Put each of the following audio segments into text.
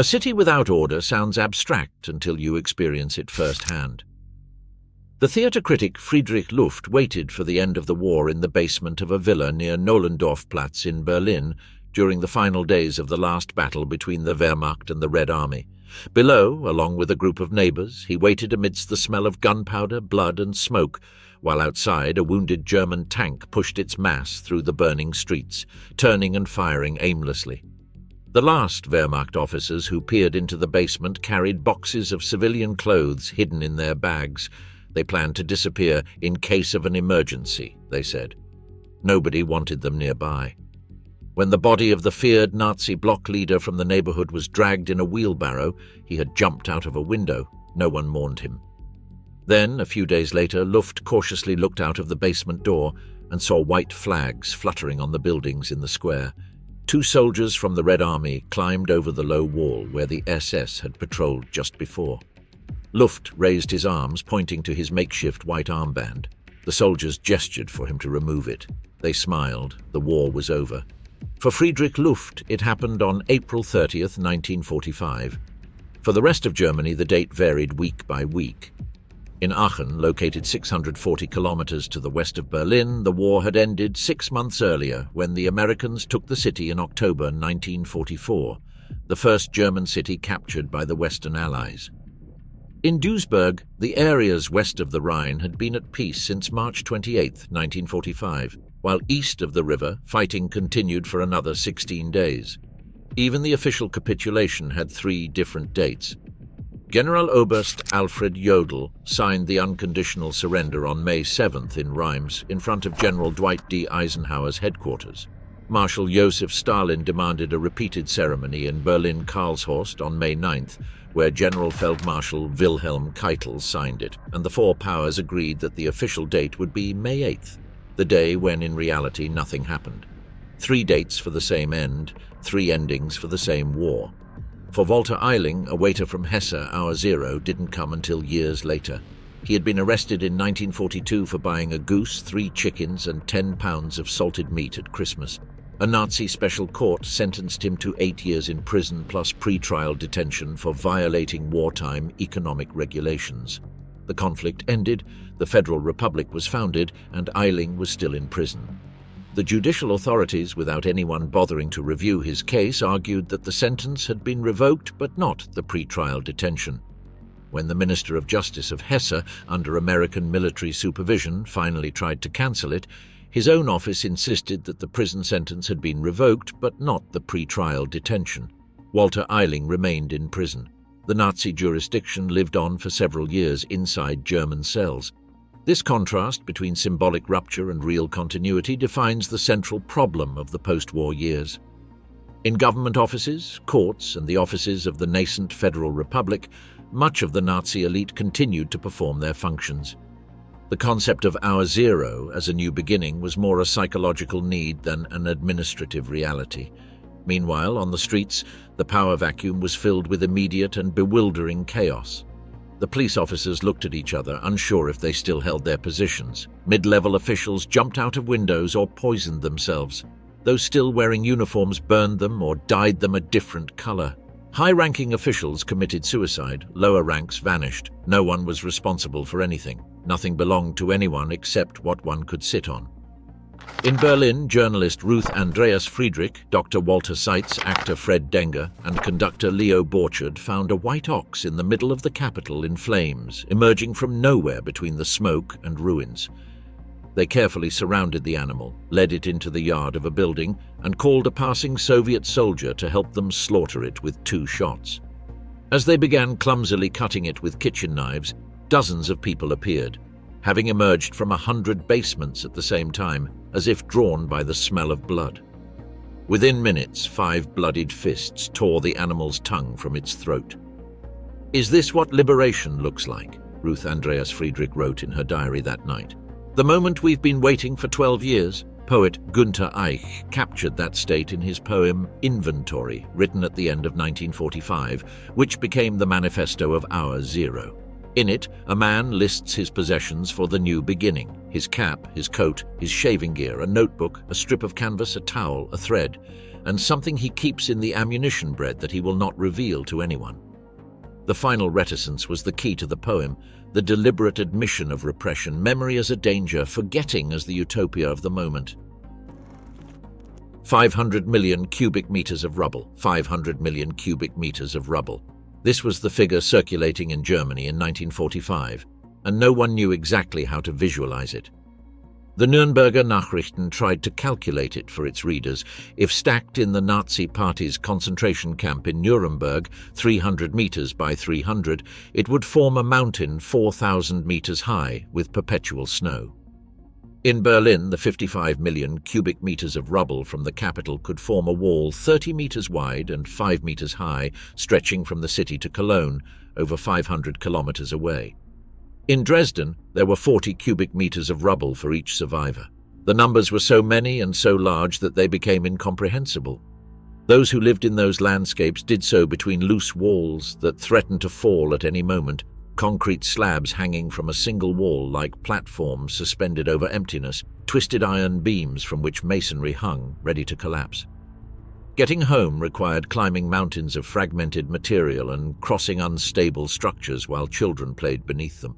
A city without order sounds abstract until you experience it firsthand. The theatre critic Friedrich Luft waited for the end of the war in the basement of a villa near Nollendorfplatz in Berlin during the final days of the last battle between the Wehrmacht and the Red Army. Below, along with a group of neighbours, he waited amidst the smell of gunpowder, blood and smoke, while outside a wounded German tank pushed its mass through the burning streets, turning and firing aimlessly. The last Wehrmacht officers who peered into the basement carried boxes of civilian clothes hidden in their bags. They planned to disappear in case of an emergency, they said. Nobody wanted them nearby. When the body of the feared Nazi block leader from the neighborhood was dragged in a wheelbarrow, he had jumped out of a window. No one mourned him. Then, a few days later, Luft cautiously looked out of the basement door and saw white flags fluttering on the buildings in the square. 2 soldiers from the Red Army climbed over the low wall where the SS had patrolled just before. Luft raised his arms, pointing to his makeshift white armband. The soldiers gestured for him to remove it. They smiled. The war was over. For Friedrich Luft, it happened on April 30th, 1945. For the rest of Germany, the date varied week by week. In Aachen, located 640 kilometers to the west of Berlin, the war had ended 6 months earlier when the Americans took the city in October 1944, the first German city captured by the Western Allies. In Duisburg, the areas west of the Rhine had been at peace since March 28, 1945, while east of the river, fighting continued for another 16 days. Even the official capitulation had 3 different dates. General Oberst Alfred Jodl signed the unconditional surrender on May 7th in Reims in front of General Dwight D. Eisenhower's headquarters. Marshal Joseph Stalin demanded a repeated ceremony in Berlin-Karlshorst on May 9th, where General Feldmarschall Wilhelm Keitel signed it, and the 4 powers agreed that the official date would be May 8th, the day when in reality nothing happened. 3 dates for the same end, 3 endings for the same war. For Walter Eiling, a waiter from Hesse, Hour Zero, didn't come until years later. He had been arrested in 1942 for buying a goose, 3 chickens and 10 pounds of salted meat at Christmas. A Nazi special court sentenced him to 8 years in prison plus pre-trial detention for violating wartime economic regulations. The conflict ended, the Federal Republic was founded, and Eiling was still in prison. The judicial authorities, without anyone bothering to review his case, argued that the sentence had been revoked but not the pre-trial detention. When the Minister of Justice of Hesse, under American military supervision, finally tried to cancel it, his own office insisted that the prison sentence had been revoked but not the pre-trial detention. Walter Eiling remained in prison. The Nazi jurisdiction lived on for several years inside German cells. This contrast between symbolic rupture and real continuity defines the central problem of the post-war years. In government offices, courts, and the offices of the nascent Federal Republic, much of the Nazi elite continued to perform their functions. The concept of Hour Zero as a new beginning was more a psychological need than an administrative reality. Meanwhile, on the streets, the power vacuum was filled with immediate and bewildering chaos. The police officers looked at each other, unsure if they still held their positions. Mid-level officials jumped out of windows or poisoned themselves. Those still wearing uniforms burned them or dyed them a different color. High-ranking officials committed suicide. Lower ranks vanished. No one was responsible for anything. Nothing belonged to anyone except what one could sit on. In Berlin, journalist Ruth Andreas Friedrich, Dr. Walter Seitz, actor Fred Denger, and conductor Leo Borchardt found a white ox in the middle of the capital in flames, emerging from nowhere between the smoke and ruins. They carefully surrounded the animal, led it into the yard of a building, and called a passing Soviet soldier to help them slaughter it with 2 shots. As they began clumsily cutting it with kitchen knives, dozens of people appeared, having emerged from 100 basements at the same time, as if drawn by the smell of blood. Within minutes, 5 bloodied fists tore the animal's tongue from its throat. "Is this what liberation looks like?" Ruth Andreas Friedrich wrote in her diary that night. "The moment we've been waiting for 12 years?" Poet Günther Eich captured that state in his poem Inventory, written at the end of 1945, which became the manifesto of Hour Zero. In it, a man lists his possessions for the new beginning: his cap, his coat, his shaving gear, a notebook, a strip of canvas, a towel, a thread. and something he keeps in the ammunition bread that he will not reveal to anyone. The final reticence was the key to the poem, the deliberate admission of repression, memory as a danger, forgetting as the utopia of the moment. 500 million cubic meters of rubble, 500 million cubic meters of rubble. This was the figure circulating in Germany in 1945, and no one knew exactly how to visualize it. The Nürnberger Nachrichten tried to calculate it for its readers. If stacked in the Nazi Party's concentration camp in Nuremberg, 300 meters by 300, it would form a mountain 4,000 meters high with perpetual snow. In Berlin, the 55 million cubic meters of rubble from the capital could form a wall 30 meters wide and 5 meters high, stretching from the city to Cologne, over 500 kilometers away. In Dresden, there were 40 cubic meters of rubble for each survivor. The numbers were so many and so large that they became incomprehensible. Those who lived in those landscapes did so between loose walls that threatened to fall at any moment, concrete slabs hanging from a single wall like platforms suspended over emptiness, twisted iron beams from which masonry hung, ready to collapse. Getting home required climbing mountains of fragmented material and crossing unstable structures while children played beneath them.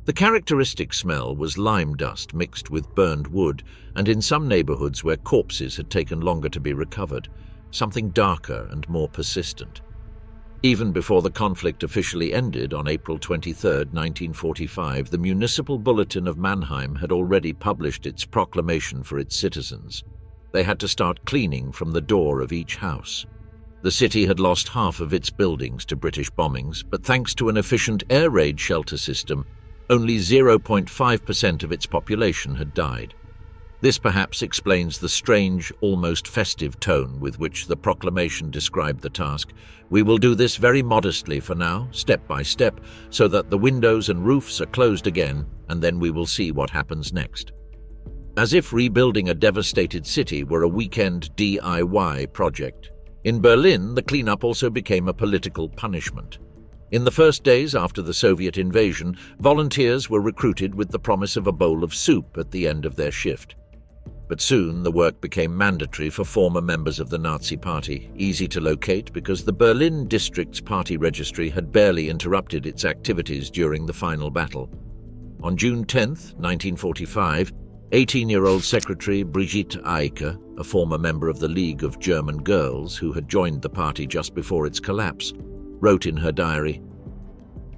The characteristic smell was lime dust mixed with burned wood, and in some neighborhoods where corpses had taken longer to be recovered, something darker and more persistent. Even before the conflict officially ended on April 23, 1945, the Municipal Bulletin of Mannheim had already published its proclamation for its citizens. They had to start cleaning from the door of each house. The city had lost half of its buildings to British bombings, but thanks to an efficient air raid shelter system, only 0.5% of its population had died. This perhaps explains the strange, almost festive tone with which the proclamation described the task. We will do this very modestly for now, step by step, so that the windows and roofs are closed again, and then we will see what happens next. As if rebuilding a devastated city were a weekend DIY project. In Berlin, the cleanup also became a political punishment. In the first days after the Soviet invasion, volunteers were recruited with the promise of a bowl of soup at the end of their shift. But soon the work became mandatory for former members of the Nazi Party, easy to locate because the Berlin district's party registry had barely interrupted its activities during the final battle. On June 10, 1945, 18-year-old Secretary Brigitte Eicke, a former member of the League of German Girls who had joined the party just before its collapse, wrote in her diary,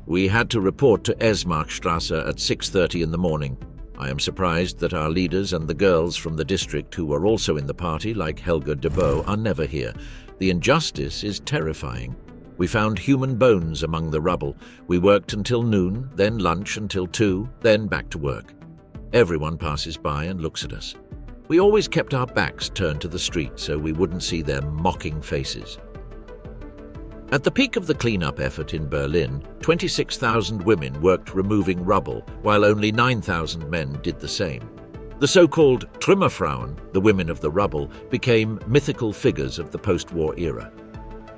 "We had to report to Esmarkstrasse at 6:30 in the morning. I am surprised that our leaders and the girls from the district who were also in the party, like Helga de Boe, are never here. The injustice is terrifying. We found human bones among the rubble. We worked until noon, then lunch until 2, then back to work. Everyone passes by and looks at us. We always kept our backs turned to the street so we wouldn't see their mocking faces." At the peak of the cleanup effort in Berlin, 26,000 women worked removing rubble, while only 9,000 men did the same. The so-called Trümmerfrauen, the women of the rubble, became mythical figures of the post-war era.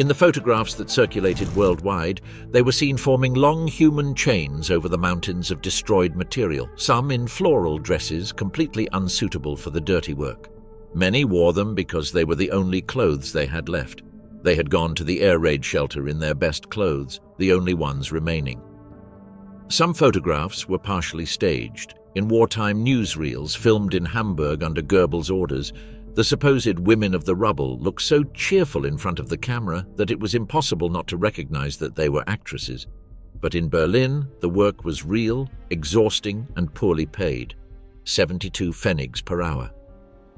In the photographs that circulated worldwide, they were seen forming long human chains over the mountains of destroyed material, some in floral dresses completely unsuitable for the dirty work. Many wore them because they were the only clothes they had left. They had gone to the air raid shelter in their best clothes, the only ones remaining. Some photographs were partially staged. In wartime newsreels filmed in Hamburg under Goebbels' orders, the supposed women of the rubble looked so cheerful in front of the camera that it was impossible not to recognize that they were actresses. But in Berlin, the work was real, exhausting, and poorly paid. 72 pfennigs per hour.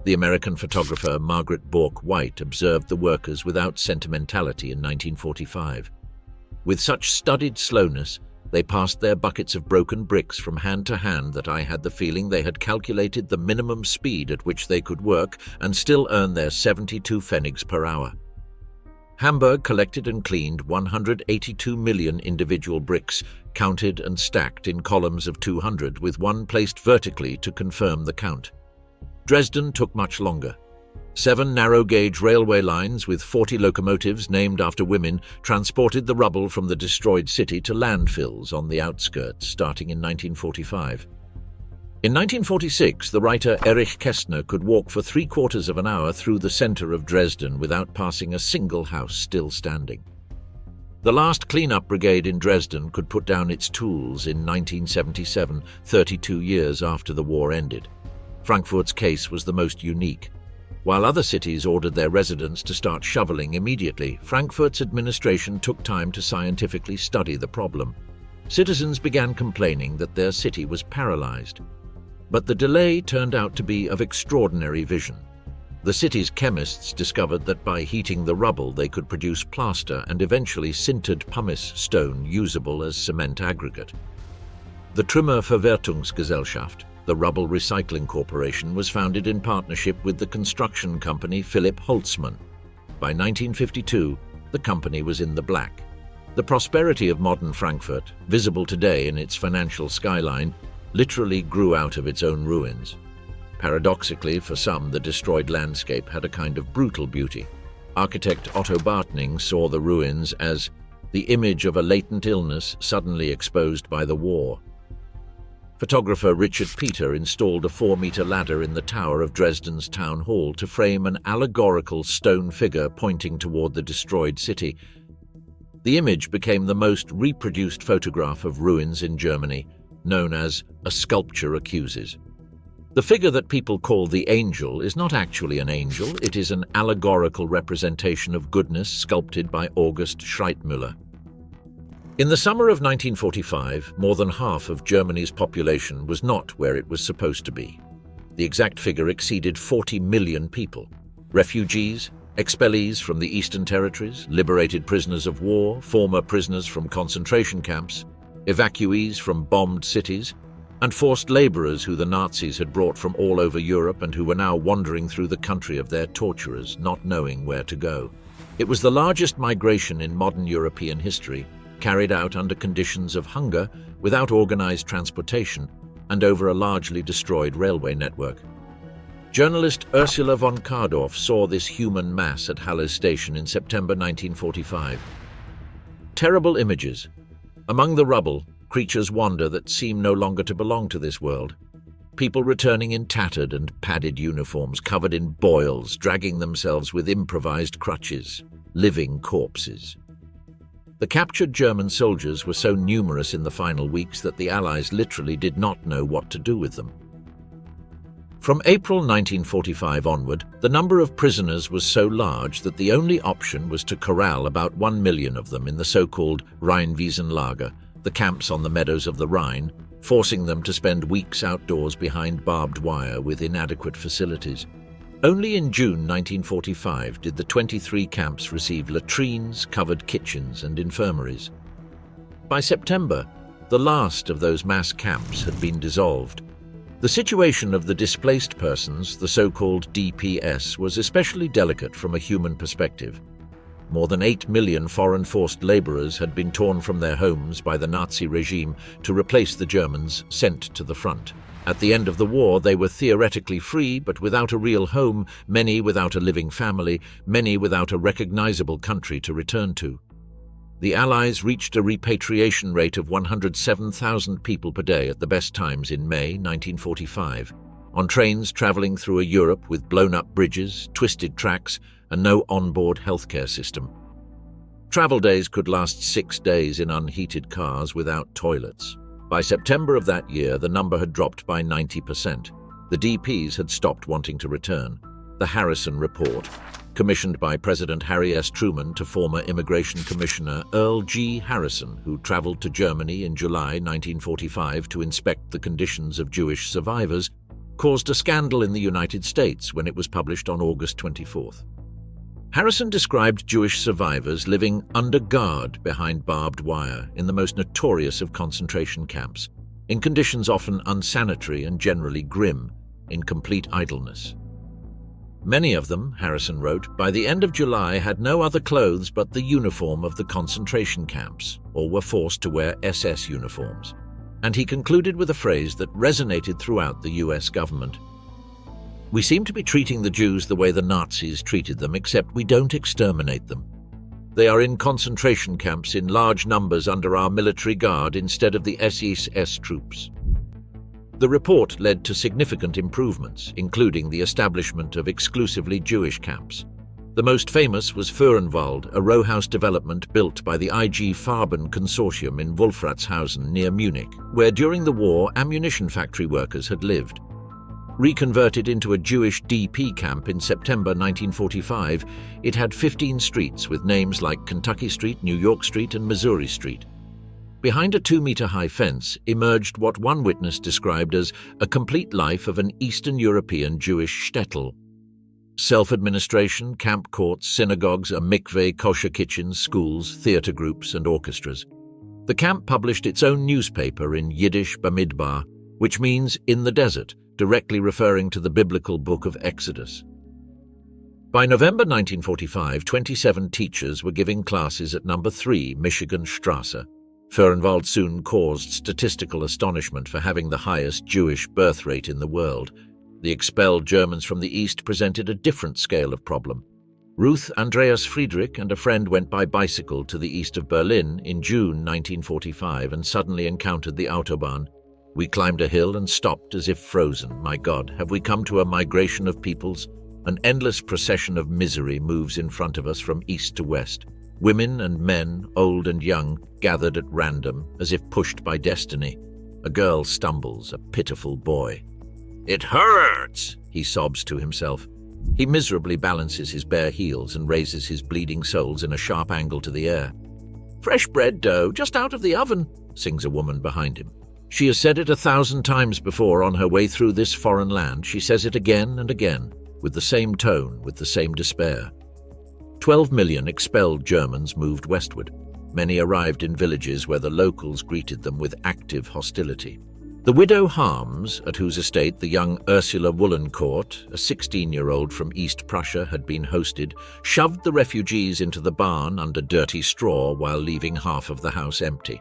The American photographer Margaret Bork White observed the workers without sentimentality in 1945. With such studied slowness, they passed their buckets of broken bricks from hand to hand that I had the feeling they had calculated the minimum speed at which they could work and still earn their 72 pfennigs per hour. Hamburg collected and cleaned 182 million individual bricks, counted and stacked in columns of 200, with one placed vertically to confirm the count. Dresden took much longer. 7 narrow-gauge railway lines with 40 locomotives named after women transported the rubble from the destroyed city to landfills on the outskirts, starting in 1945. In 1946, the writer Erich Kästner could walk for 3/4 of an hour through the center of Dresden without passing a single house still standing. The last cleanup brigade in Dresden could put down its tools in 1977, 32 years after the war ended. Frankfurt's case was the most unique. While other cities ordered their residents to start shoveling immediately, Frankfurt's administration took time to scientifically study the problem. Citizens began complaining that their city was paralyzed. But the delay turned out to be of extraordinary vision. The city's chemists discovered that by heating the rubble they could produce plaster and eventually sintered pumice stone usable as cement aggregate. The Trümmerverwertungsgesellschaft, the Rubble Recycling Corporation, was founded in partnership with the construction company Philipp Holzmann. By 1952, the company was in the black. The prosperity of modern Frankfurt, visible today in its financial skyline, literally grew out of its own ruins. Paradoxically, for some, the destroyed landscape had a kind of brutal beauty. Architect Otto Bartning saw the ruins as the image of a latent illness suddenly exposed by the war. Photographer Richard Peter installed a 4-meter ladder in the tower of Dresden's town hall to frame an allegorical stone figure pointing toward the destroyed city. The image became the most reproduced photograph of ruins in Germany, known as A Sculpture Accuses. The figure that people call the angel is not actually an angel, it is an allegorical representation of goodness sculpted by August Schreitmüller. In the summer of 1945, more than half of Germany's population was not where it was supposed to be. The exact figure exceeded 40 million people. Refugees, expellees from the Eastern Territories, liberated prisoners of war, former prisoners from concentration camps, evacuees from bombed cities, and forced laborers who the Nazis had brought from all over Europe and who were now wandering through the country of their torturers, not knowing where to go. It was the largest migration in modern European history, carried out under conditions of hunger, without organized transportation, and over a largely destroyed railway network. Journalist Ursula von Kardorf saw this human mass at Halle Station in September 1945. Terrible images. Among the rubble, creatures wander that seem no longer to belong to this world. People returning in tattered and padded uniforms, covered in boils, dragging themselves with improvised crutches, living corpses. The captured German soldiers were so numerous in the final weeks that the Allies literally did not know what to do with them. From April 1945 onward, the number of prisoners was so large that the only option was to corral about 1 million of them in the so-called Rheinwiesenlager, the camps on the meadows of the Rhine, forcing them to spend weeks outdoors behind barbed wire with inadequate facilities. Only in June 1945 did the 23 camps receive latrines, covered kitchens, and infirmaries. By September, the last of those mass camps had been dissolved. The situation of the displaced persons, the so-called DPS, was especially delicate from a human perspective. More than 8 million foreign forced laborers had been torn from their homes by the Nazi regime to replace the Germans sent to the front. At the end of the war, they were theoretically free, but without a real home, many without a living family, many without a recognizable country to return to. The Allies reached a repatriation rate of 107,000 people per day at the best times in May 1945, on trains traveling through a Europe with blown-up bridges, twisted tracks, and no onboard healthcare system. Travel days could last 6 days in unheated cars without toilets. By September of that year, the number had dropped by 90%. The DPs had stopped wanting to return. The Harrison Report, commissioned by President Harry S. Truman to former Immigration Commissioner Earl G. Harrison, who traveled to Germany in July 1945 to inspect the conditions of Jewish survivors, caused a scandal in the United States when it was published on August 24th. Harrison described Jewish survivors living under guard behind barbed wire in the most notorious of concentration camps, in conditions often unsanitary and generally grim, in complete idleness. Many of them, Harrison wrote, by the end of July had no other clothes but the uniform of the concentration camps, or were forced to wear SS uniforms. And he concluded with a phrase that resonated throughout the US government. "We seem to be treating the Jews the way the Nazis treated them, except we don't exterminate them. They are in concentration camps in large numbers under our military guard instead of the SS troops." The report led to significant improvements, including the establishment of exclusively Jewish camps. The most famous was Föhrenwald, a row house development built by the IG Farben consortium in Wolfratshausen near Munich, where during the war ammunition factory workers had lived. Reconverted into a Jewish DP camp in September 1945, it had 15 streets with names like Kentucky Street, New York Street, and Missouri Street. Behind a 2-meter-high fence emerged what one witness described as a complete life of an Eastern European Jewish shtetl. Self-administration, camp courts, synagogues, a mikveh, kosher kitchens, schools, theater groups, and orchestras. The camp published its own newspaper in Yiddish Bamidbar, which means in the desert, directly referring to the biblical book of Exodus. By November 1945, 27 teachers were giving classes at number 3 Michigan Strasse. Föhrenwald soon caused statistical astonishment for having the highest Jewish birth rate in the world. The expelled Germans from the East presented a different scale of problem. Ruth Andreas Friedrich and a friend went by bicycle to the east of Berlin in June 1945 and suddenly encountered the Autobahn. We climbed a hill and stopped as if frozen. My God, have we come to a migration of peoples? An endless procession of misery moves in front of us from east to west. Women and men, old and young, gathered at random, as if pushed by destiny. A girl stumbles, a pitiful boy. "It hurts," he sobs to himself. He miserably balances his bare heels and raises his bleeding soles in a sharp angle to the air. "Fresh bread dough, just out of the oven," sings a woman behind him. She has said it 1,000 times before on her way through this foreign land. She says it again and again, with the same tone, with the same despair. 12 million expelled Germans moved westward. Many arrived in villages where the locals greeted them with active hostility. The widow Harms, at whose estate the young Ursula Wollencourt, a 16-year-old from East Prussia, had been hosted, shoved the refugees into the barn under dirty straw while leaving half of the house empty.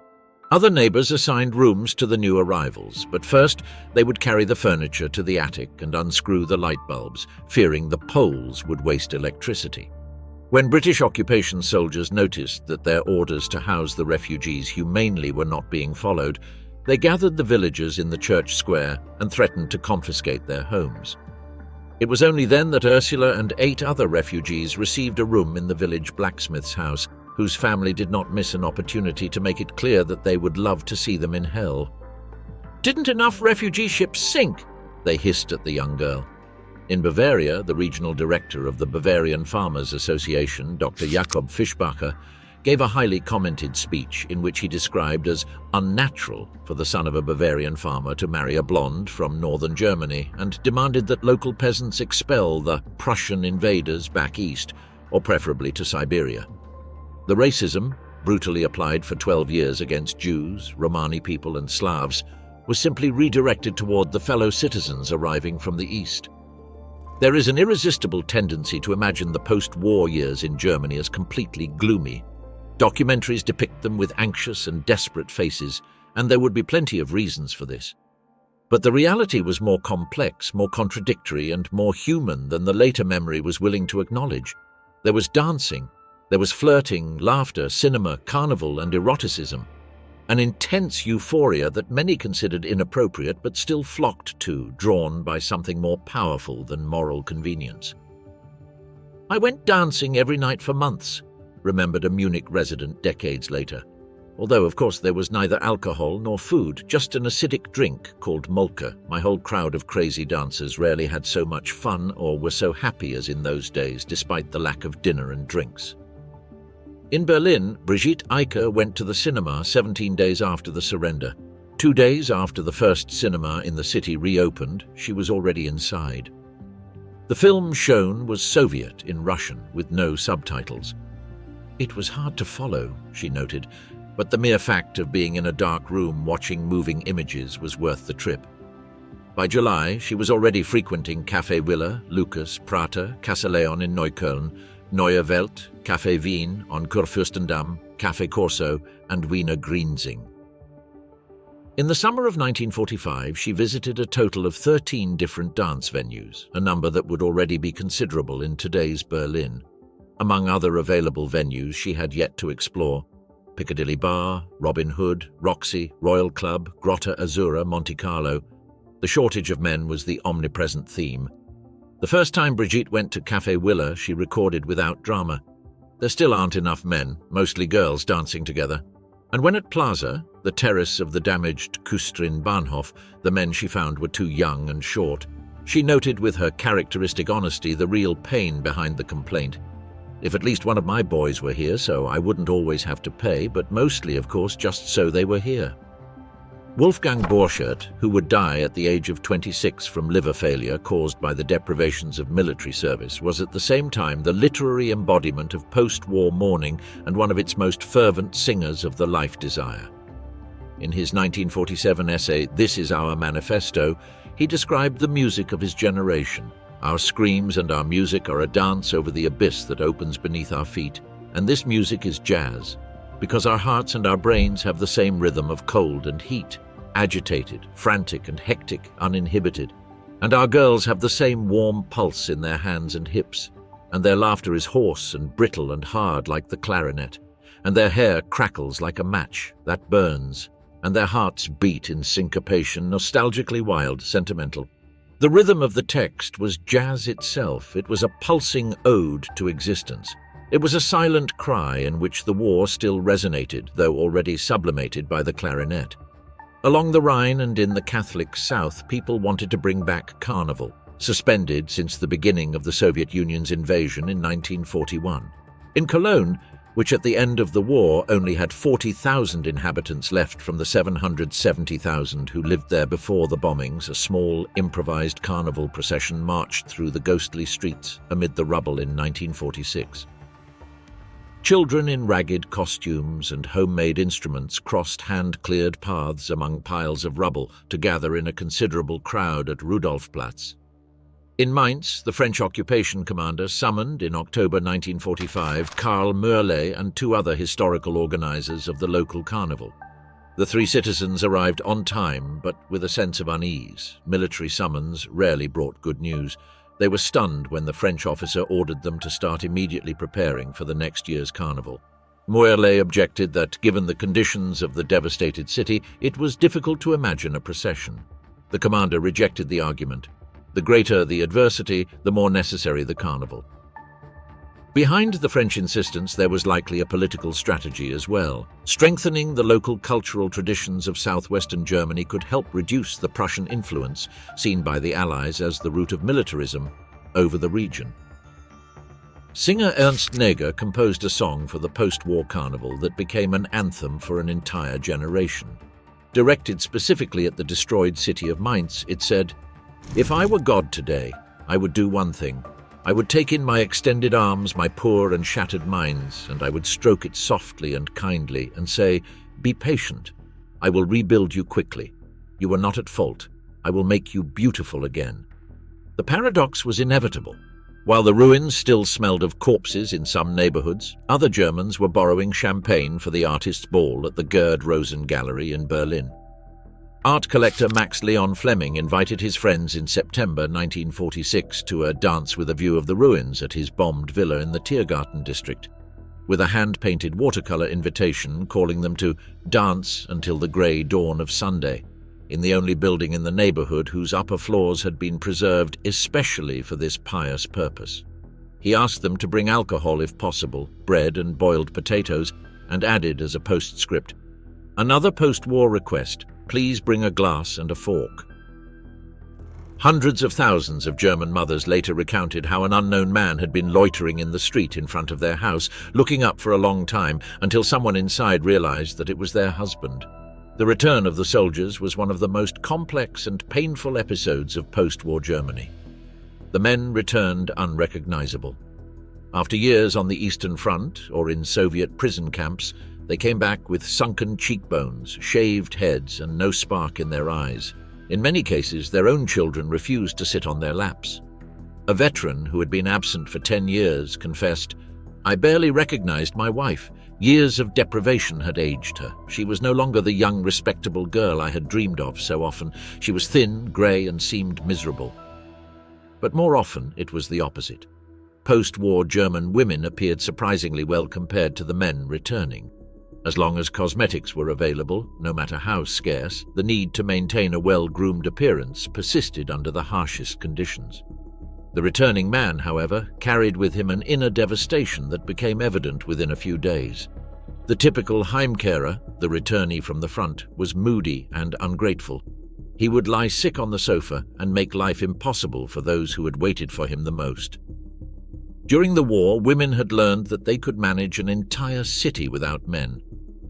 Other neighbors assigned rooms to the new arrivals, but first they would carry the furniture to the attic and unscrew the light bulbs, fearing the poles would waste electricity. When British occupation soldiers noticed that their orders to house the refugees humanely were not being followed, they gathered the villagers in the church square and threatened to confiscate their homes. It was only then that Ursula and 8 other refugees received a room in the village blacksmith's house, whose family did not miss an opportunity to make it clear that they would love to see them in hell. "Didn't enough refugee ships sink?" they hissed at the young girl. In Bavaria, the regional director of the Bavarian Farmers Association, Dr. Jakob Fischbacher, gave a highly commented speech in which he described as unnatural for the son of a Bavarian farmer to marry a blonde from northern Germany and demanded that local peasants expel the Prussian invaders back east, or preferably to Siberia. The racism, brutally applied for 12 years against Jews, Romani people and Slavs, was simply redirected toward the fellow citizens arriving from the east. There is an irresistible tendency to imagine the post-war years in Germany as completely gloomy. Documentaries depict them with anxious and desperate faces, and there would be plenty of reasons for this. But the reality was more complex, more contradictory, and more human than the later memory was willing to acknowledge. There was dancing, there was flirting, laughter, cinema, carnival, and eroticism. An intense euphoria that many considered inappropriate but still flocked to, drawn by something more powerful than moral convenience. "I went dancing every night for months," remembered a Munich resident decades later. Although, of course, there was neither alcohol nor food, just an acidic drink called Molke. My whole crowd of crazy dancers rarely had so much fun or were so happy as in those days, despite the lack of dinner and drinks. In Berlin, Brigitte Eicher went to the cinema 17 days after the surrender. 2 days after the first cinema in the city reopened, she was already inside. The film shown was Soviet in Russian, with no subtitles. "It was hard to follow," she noted, but the mere fact of being in a dark room watching moving images was worth the trip. By July, she was already frequenting Café Wille, Lucas, Prater, Casseleon in Neukölln, Neue Welt, Café Wien on Kurfürstendamm, Café Corso, and Wiener Griensing. In the summer of 1945, she visited a total of 13 different dance venues, a number that would already be considerable in today's Berlin. Among other available venues she had yet to explore: Piccadilly Bar, Robin Hood, Roxy, Royal Club, Grotta Azzurra, Monte Carlo. The shortage of men was the omnipresent theme. The first time Brigitte went to Café Willer, she recorded without drama. There still aren't enough men, mostly girls, dancing together. And when at Plaza, the terrace of the damaged Kustrin Bahnhof, the men she found were too young and short, she noted with her characteristic honesty the real pain behind the complaint. If at least one of my boys were here, so I wouldn't always have to pay, but mostly, of course, just so they were here. Wolfgang Borchert, who would die at the age of 26 from liver failure caused by the deprivations of military service, was at the same time the literary embodiment of post-war mourning and one of its most fervent singers of the life desire. In his 1947 essay, This Is Our Manifesto, he described the music of his generation. Our screams and our music are a dance over the abyss that opens beneath our feet, and this music is jazz, because our hearts and our brains have the same rhythm of cold and heat, agitated, frantic and hectic, uninhibited, and our girls have the same warm pulse in their hands and hips, and their laughter is hoarse and brittle and hard like the clarinet, and their hair crackles like a match that burns, and their hearts beat in syncopation, nostalgically wild, sentimental. The rhythm of the text was jazz itself. It was a pulsing ode to existence. It was a silent cry in which the war still resonated, though already sublimated by the clarinet. Along the Rhine and in the Catholic South, people wanted to bring back carnival, suspended since the beginning of the Soviet Union's invasion in 1941. In Cologne, which at the end of the war only had 40,000 inhabitants left from the 770,000 who lived there before the bombings, a small, improvised carnival procession marched through the ghostly streets amid the rubble in 1946. Children in ragged costumes and homemade instruments crossed hand-cleared paths among piles of rubble to gather in a considerable crowd at Rudolfplatz. In Mainz, the French occupation commander summoned, in October 1945, Karl Moerle and two other historical organizers of the local carnival. The three citizens arrived on time, but with a sense of unease. Military summons rarely brought good news. They were stunned when the French officer ordered them to start immediately preparing for the next year's carnival. Moerle objected that, given the conditions of the devastated city, it was difficult to imagine a procession. The commander rejected the argument. The greater the adversity, the more necessary the carnival. Behind the French insistence, there was likely a political strategy as well. Strengthening the local cultural traditions of southwestern Germany could help reduce the Prussian influence, seen by the Allies as the root of militarism, over the region. Singer Ernst Neger composed a song for the post-war carnival that became an anthem for an entire generation. Directed specifically at the destroyed city of Mainz, it said, "If I were God today, I would do one thing. I would take in my extended arms my poor and shattered minds, and I would stroke it softly and kindly and say, 'Be patient. I will rebuild you quickly. You are not at fault. I will make you beautiful again.'" The paradox was inevitable. While the ruins still smelled of corpses in some neighborhoods, other Germans were borrowing champagne for the artist's ball at the Gerd Rosen Gallery in Berlin. Art collector Max Leon Fleming invited his friends in September 1946 to a dance with a view of the ruins at his bombed villa in the Tiergarten district, with a hand-painted watercolor invitation calling them to dance until the grey dawn of Sunday, in the only building in the neighborhood whose upper floors had been preserved especially for this pious purpose. He asked them to bring alcohol if possible, bread and boiled potatoes, and added as a postscript, "Another post-war request. Please bring a glass and a fork." Hundreds of thousands of German mothers later recounted how an unknown man had been loitering in the street in front of their house, looking up for a long time until someone inside realized that it was their husband. The return of the soldiers was one of the most complex and painful episodes of post-war Germany. The men returned unrecognizable. After years on the Eastern Front or in Soviet prison camps, they came back with sunken cheekbones, shaved heads, and no spark in their eyes. In many cases, their own children refused to sit on their laps. A veteran who had been absent for 10 years confessed, "I barely recognized my wife. Years of deprivation had aged her. She was no longer the young, respectable girl I had dreamed of so often. She was thin, grey, and seemed miserable." But more often, it was the opposite. Post-war German women appeared surprisingly well compared to the men returning. As long as cosmetics were available, no matter how scarce, the need to maintain a well-groomed appearance persisted under the harshest conditions. The returning man, however, carried with him an inner devastation that became evident within a few days. The typical Heimkehrer, the returnee from the front, was moody and ungrateful. He would lie sick on the sofa and make life impossible for those who had waited for him the most. During the war, women had learned that they could manage an entire city without men.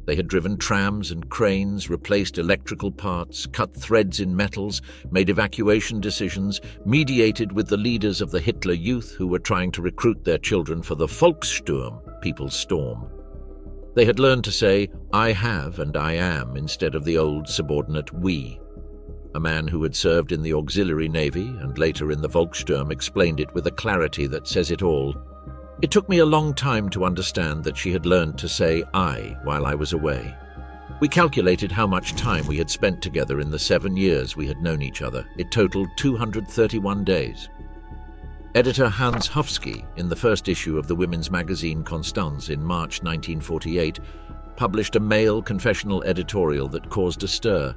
They had driven trams and cranes, replaced electrical parts, cut threads in metals, made evacuation decisions, mediated with the leaders of the Hitler Youth who were trying to recruit their children for the Volkssturm, People's Storm. They had learned to say, "I have" and "I am" instead of the old subordinate "we." A man who had served in the auxiliary navy and later in the Volkssturm explained it with a clarity that says it all. "It took me a long time to understand that she had learned to say I while I was away." We calculated how much time we had spent together in the 7 years we had known each other. It totaled 231 days. Editor Hans Hofsky, in the first issue of the women's magazine Constance in March 1948, published a male confessional editorial that caused a stir.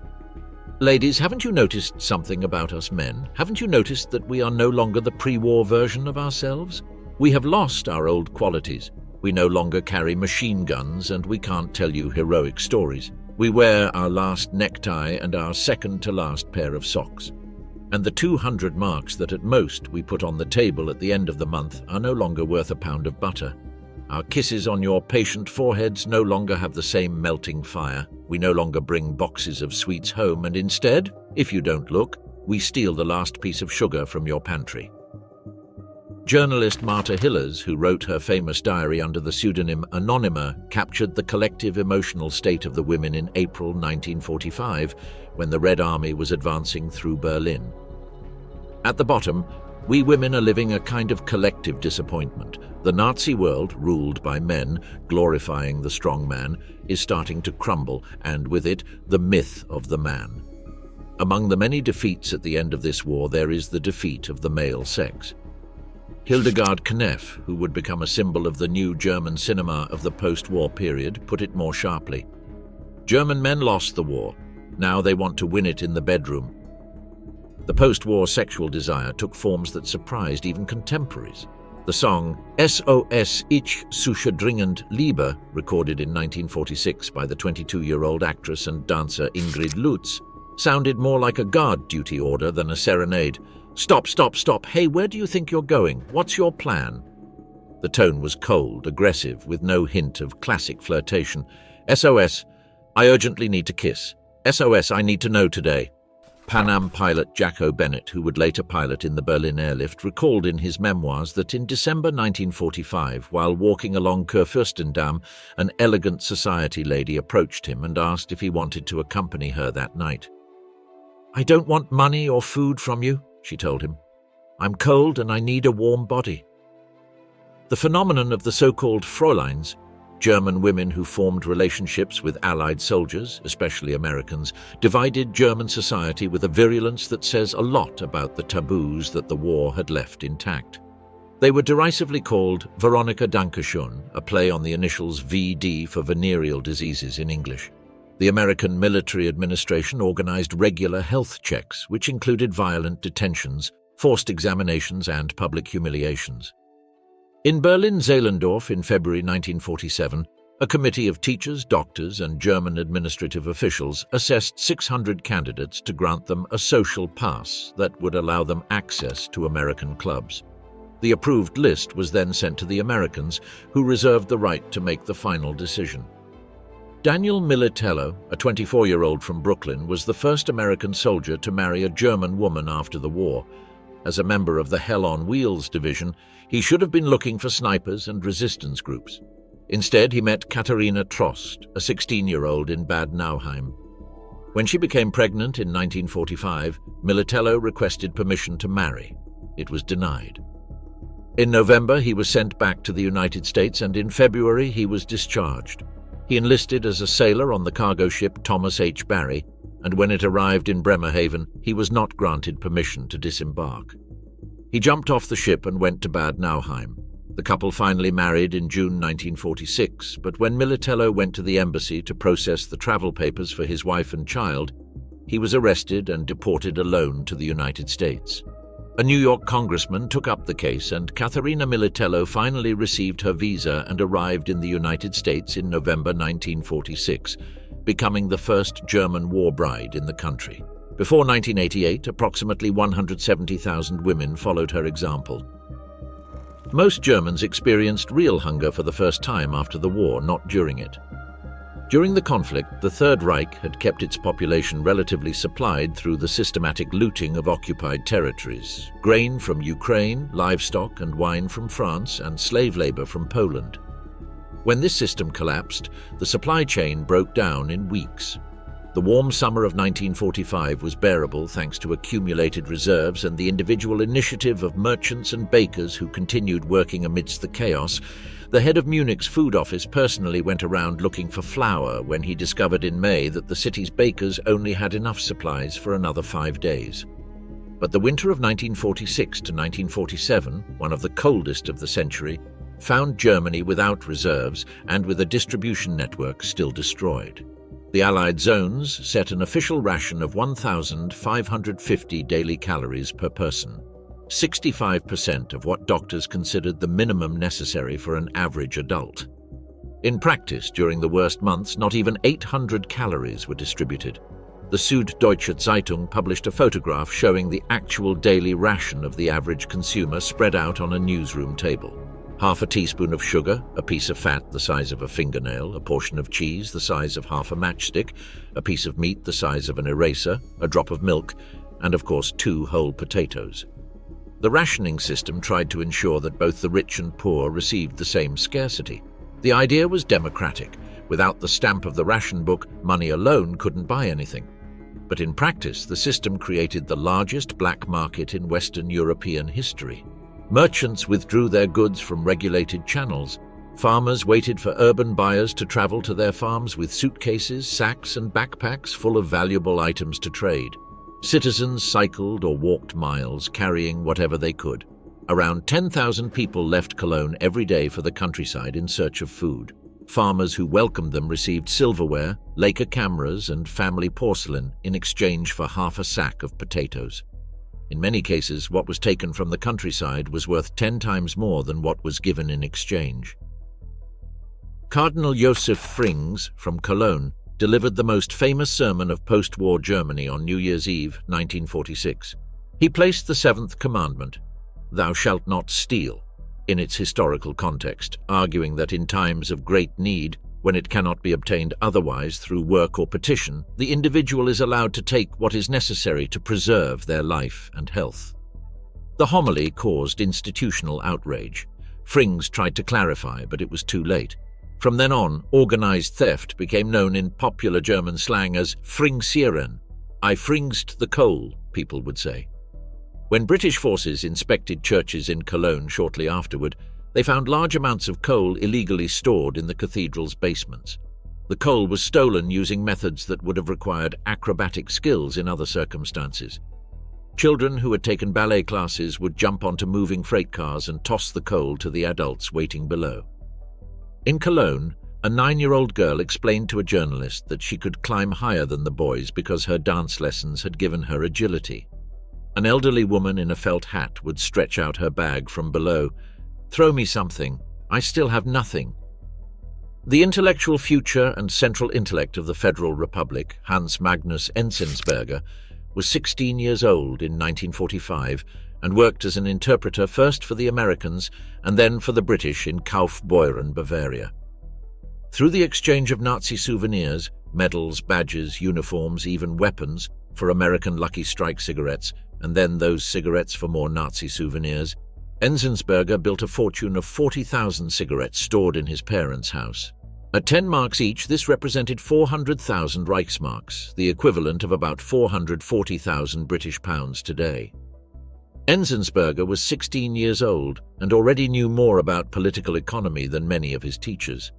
"Ladies, haven't you noticed something about us men? Haven't you noticed that we are no longer the pre-war version of ourselves? We have lost our old qualities. We no longer carry machine guns and we can't tell you heroic stories. We wear our last necktie and our second-to-last pair of socks. And the 200 marks that at most we put on the table at the end of the month are no longer worth a pound of butter. Our kisses on your patient foreheads no longer have the same melting fire. We no longer bring boxes of sweets home, and instead, if you don't look, we steal the last piece of sugar from your pantry." Journalist Marta Hillers, who wrote her famous diary under the pseudonym Anonyma, captured the collective emotional state of the women in April 1945, when the Red Army was advancing through Berlin. At the bottom, we women are living a kind of collective disappointment. The Nazi world, ruled by men, glorifying the strong man, is starting to crumble, and with it, the myth of the man. Among the many defeats at the end of this war, there is the defeat of the male sex. Hildegard Knef, who would become a symbol of the new German cinema of the post-war period, put it more sharply. "German men lost the war. Now they want to win it in the bedroom." The post-war sexual desire took forms that surprised even contemporaries. The song "SOS Ich suche dringend Liebe," recorded in 1946 by the 22-year-old actress and dancer Ingrid Lutz, sounded more like a guard duty order than a serenade. "Stop, stop, stop. Hey, where do you think you're going? What's your plan?" The tone was cold, aggressive, with no hint of classic flirtation. "SOS, I urgently need to kiss. SOS, I need to know today." Pan Am pilot Jack O'Bennett, who would later pilot in the Berlin airlift, recalled in his memoirs that in December 1945, while walking along Kurfürstendamm, an elegant society lady approached him and asked if he wanted to accompany her that night. "I don't want money or food from you," she told him. "I'm cold and I need a warm body." The phenomenon of the so-called Fräuleins, German women who formed relationships with Allied soldiers, especially Americans, divided German society with a virulence that says a lot about the taboos that the war had left intact. They were derisively called Veronika Dankeschön, a play on the initials VD for venereal diseases in English. The American military administration organized regular health checks, which included violent detentions, forced examinations, and public humiliations. In Berlin-Zehlendorf in February 1947, a committee of teachers, doctors, and German administrative officials assessed 600 candidates to grant them a social pass that would allow them access to American clubs. The approved list was then sent to the Americans, who reserved the right to make the final decision. Daniel Militello, a 24-year-old from Brooklyn, was the first American soldier to marry a German woman after the war. As a member of the Hell on Wheels division, he should have been looking for snipers and resistance groups. Instead, he met Katharina Trost, a 16-year-old in Bad Nauheim. When she became pregnant in 1945, Militello requested permission to marry. It was denied. In November, he was sent back to the United States, and in February, he was discharged. He enlisted as a sailor on the cargo ship Thomas H. Barry, and when it arrived in Bremerhaven, he was not granted permission to disembark. He jumped off the ship and went to Bad Nauheim. The couple finally married in June 1946, but when Militello went to the embassy to process the travel papers for his wife and child, he was arrested and deported alone to the United States. A New York congressman took up the case, and Katharina Militello finally received her visa and arrived in the United States in November 1946, becoming the first German war bride in the country. Before 1988, approximately 170,000 women followed her example. Most Germans experienced real hunger for the first time after the war, not during it. During the conflict, the Third Reich had kept its population relatively supplied through the systematic looting of occupied territories, grain from Ukraine, livestock and wine from France, and slave labor from Poland. When this system collapsed, the supply chain broke down in weeks. The warm summer of 1945 was bearable thanks to accumulated reserves and the individual initiative of merchants and bakers who continued working amidst the chaos. The head of Munich's food office personally went around looking for flour when he discovered in May that the city's bakers only had enough supplies for another 5 days. But the winter of 1946 to 1947, one of the coldest of the century, found Germany without reserves and with a distribution network still destroyed. The Allied zones set an official ration of 1,550 daily calories per person, 65% of what doctors considered the minimum necessary for an average adult. In practice, during the worst months, not even 800 calories were distributed. The Süddeutsche Zeitung published a photograph showing the actual daily ration of the average consumer spread out on a newsroom table. Half a teaspoon of sugar, a piece of fat the size of a fingernail, a portion of cheese the size of half a matchstick, a piece of meat the size of an eraser, a drop of milk, and of course 2 whole potatoes. The rationing system tried to ensure that both the rich and poor received the same scarcity. The idea was democratic. Without the stamp of the ration book, money alone couldn't buy anything. But in practice, the system created the largest black market in Western European history. Merchants withdrew their goods from regulated channels. Farmers waited for urban buyers to travel to their farms with suitcases, sacks, and backpacks full of valuable items to trade. Citizens cycled or walked miles, carrying whatever they could. Around 10,000 people left Cologne every day for the countryside in search of food. Farmers who welcomed them received silverware, Leica cameras, and family porcelain in exchange for half a sack of potatoes. In many cases, what was taken from the countryside was worth 10 times more than what was given in exchange. Cardinal Joseph Frings from Cologne delivered the most famous sermon of post-war Germany on New Year's Eve, 1946. He placed the 7th commandment, "Thou shalt not steal," in its historical context, arguing that in times of great need, when it cannot be obtained otherwise through work or petition, the individual is allowed to take what is necessary to preserve their life and health. The homily caused institutional outrage. Frings tried to clarify, but it was too late. From then on, organized theft became known in popular German slang as Fringsieren. "I fringed the coal," people would say. When British forces inspected churches in Cologne shortly afterward, they found large amounts of coal illegally stored in the cathedral's basements. The coal was stolen using methods that would have required acrobatic skills in other circumstances. Children who had taken ballet classes would jump onto moving freight cars and toss the coal to the adults waiting below. In Cologne, a 9-year-old girl explained to a journalist that she could climb higher than the boys because her dance lessons had given her agility. An elderly woman in a felt hat would stretch out her bag from below. "Throw me something. I still have nothing." The intellectual future and central intellect of the Federal Republic, Hans Magnus Enzensberger, was 16 years old in 1945 and worked as an interpreter first for the Americans and then for the British in Kaufbeuren, Bavaria. Through the exchange of Nazi souvenirs, medals, badges, uniforms, even weapons, for American Lucky Strike cigarettes, and then those cigarettes for more Nazi souvenirs, Enzensberger built a fortune of 40,000 cigarettes stored in his parents' house. At 10 marks each, this represented 400,000 Reichsmarks, the equivalent of about 440,000 British pounds today. Enzensberger was 16 years old and already knew more about political economy than many of his teachers.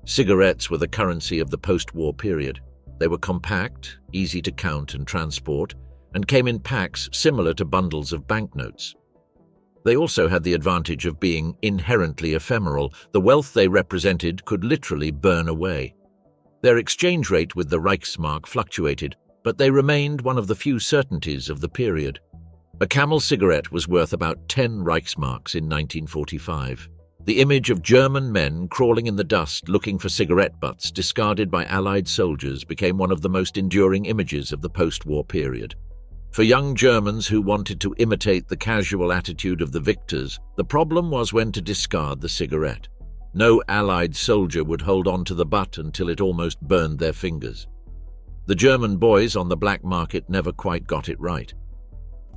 Cigarettes were the currency of the post-war period. They were compact, easy to count and transport, and came in packs similar to bundles of banknotes. They also had the advantage of being inherently ephemeral. The wealth they represented could literally burn away. Their exchange rate with the Reichsmark fluctuated, but they remained one of the few certainties of the period. A Camel cigarette was worth about 10 Reichsmarks in 1945. The image of German men crawling in the dust looking for cigarette butts discarded by Allied soldiers became one of the most enduring images of the post-war period. For young Germans who wanted to imitate the casual attitude of the victors, the problem was when to discard the cigarette. No Allied soldier would hold on to the butt until it almost burned their fingers. The German boys on the black market never quite got it right.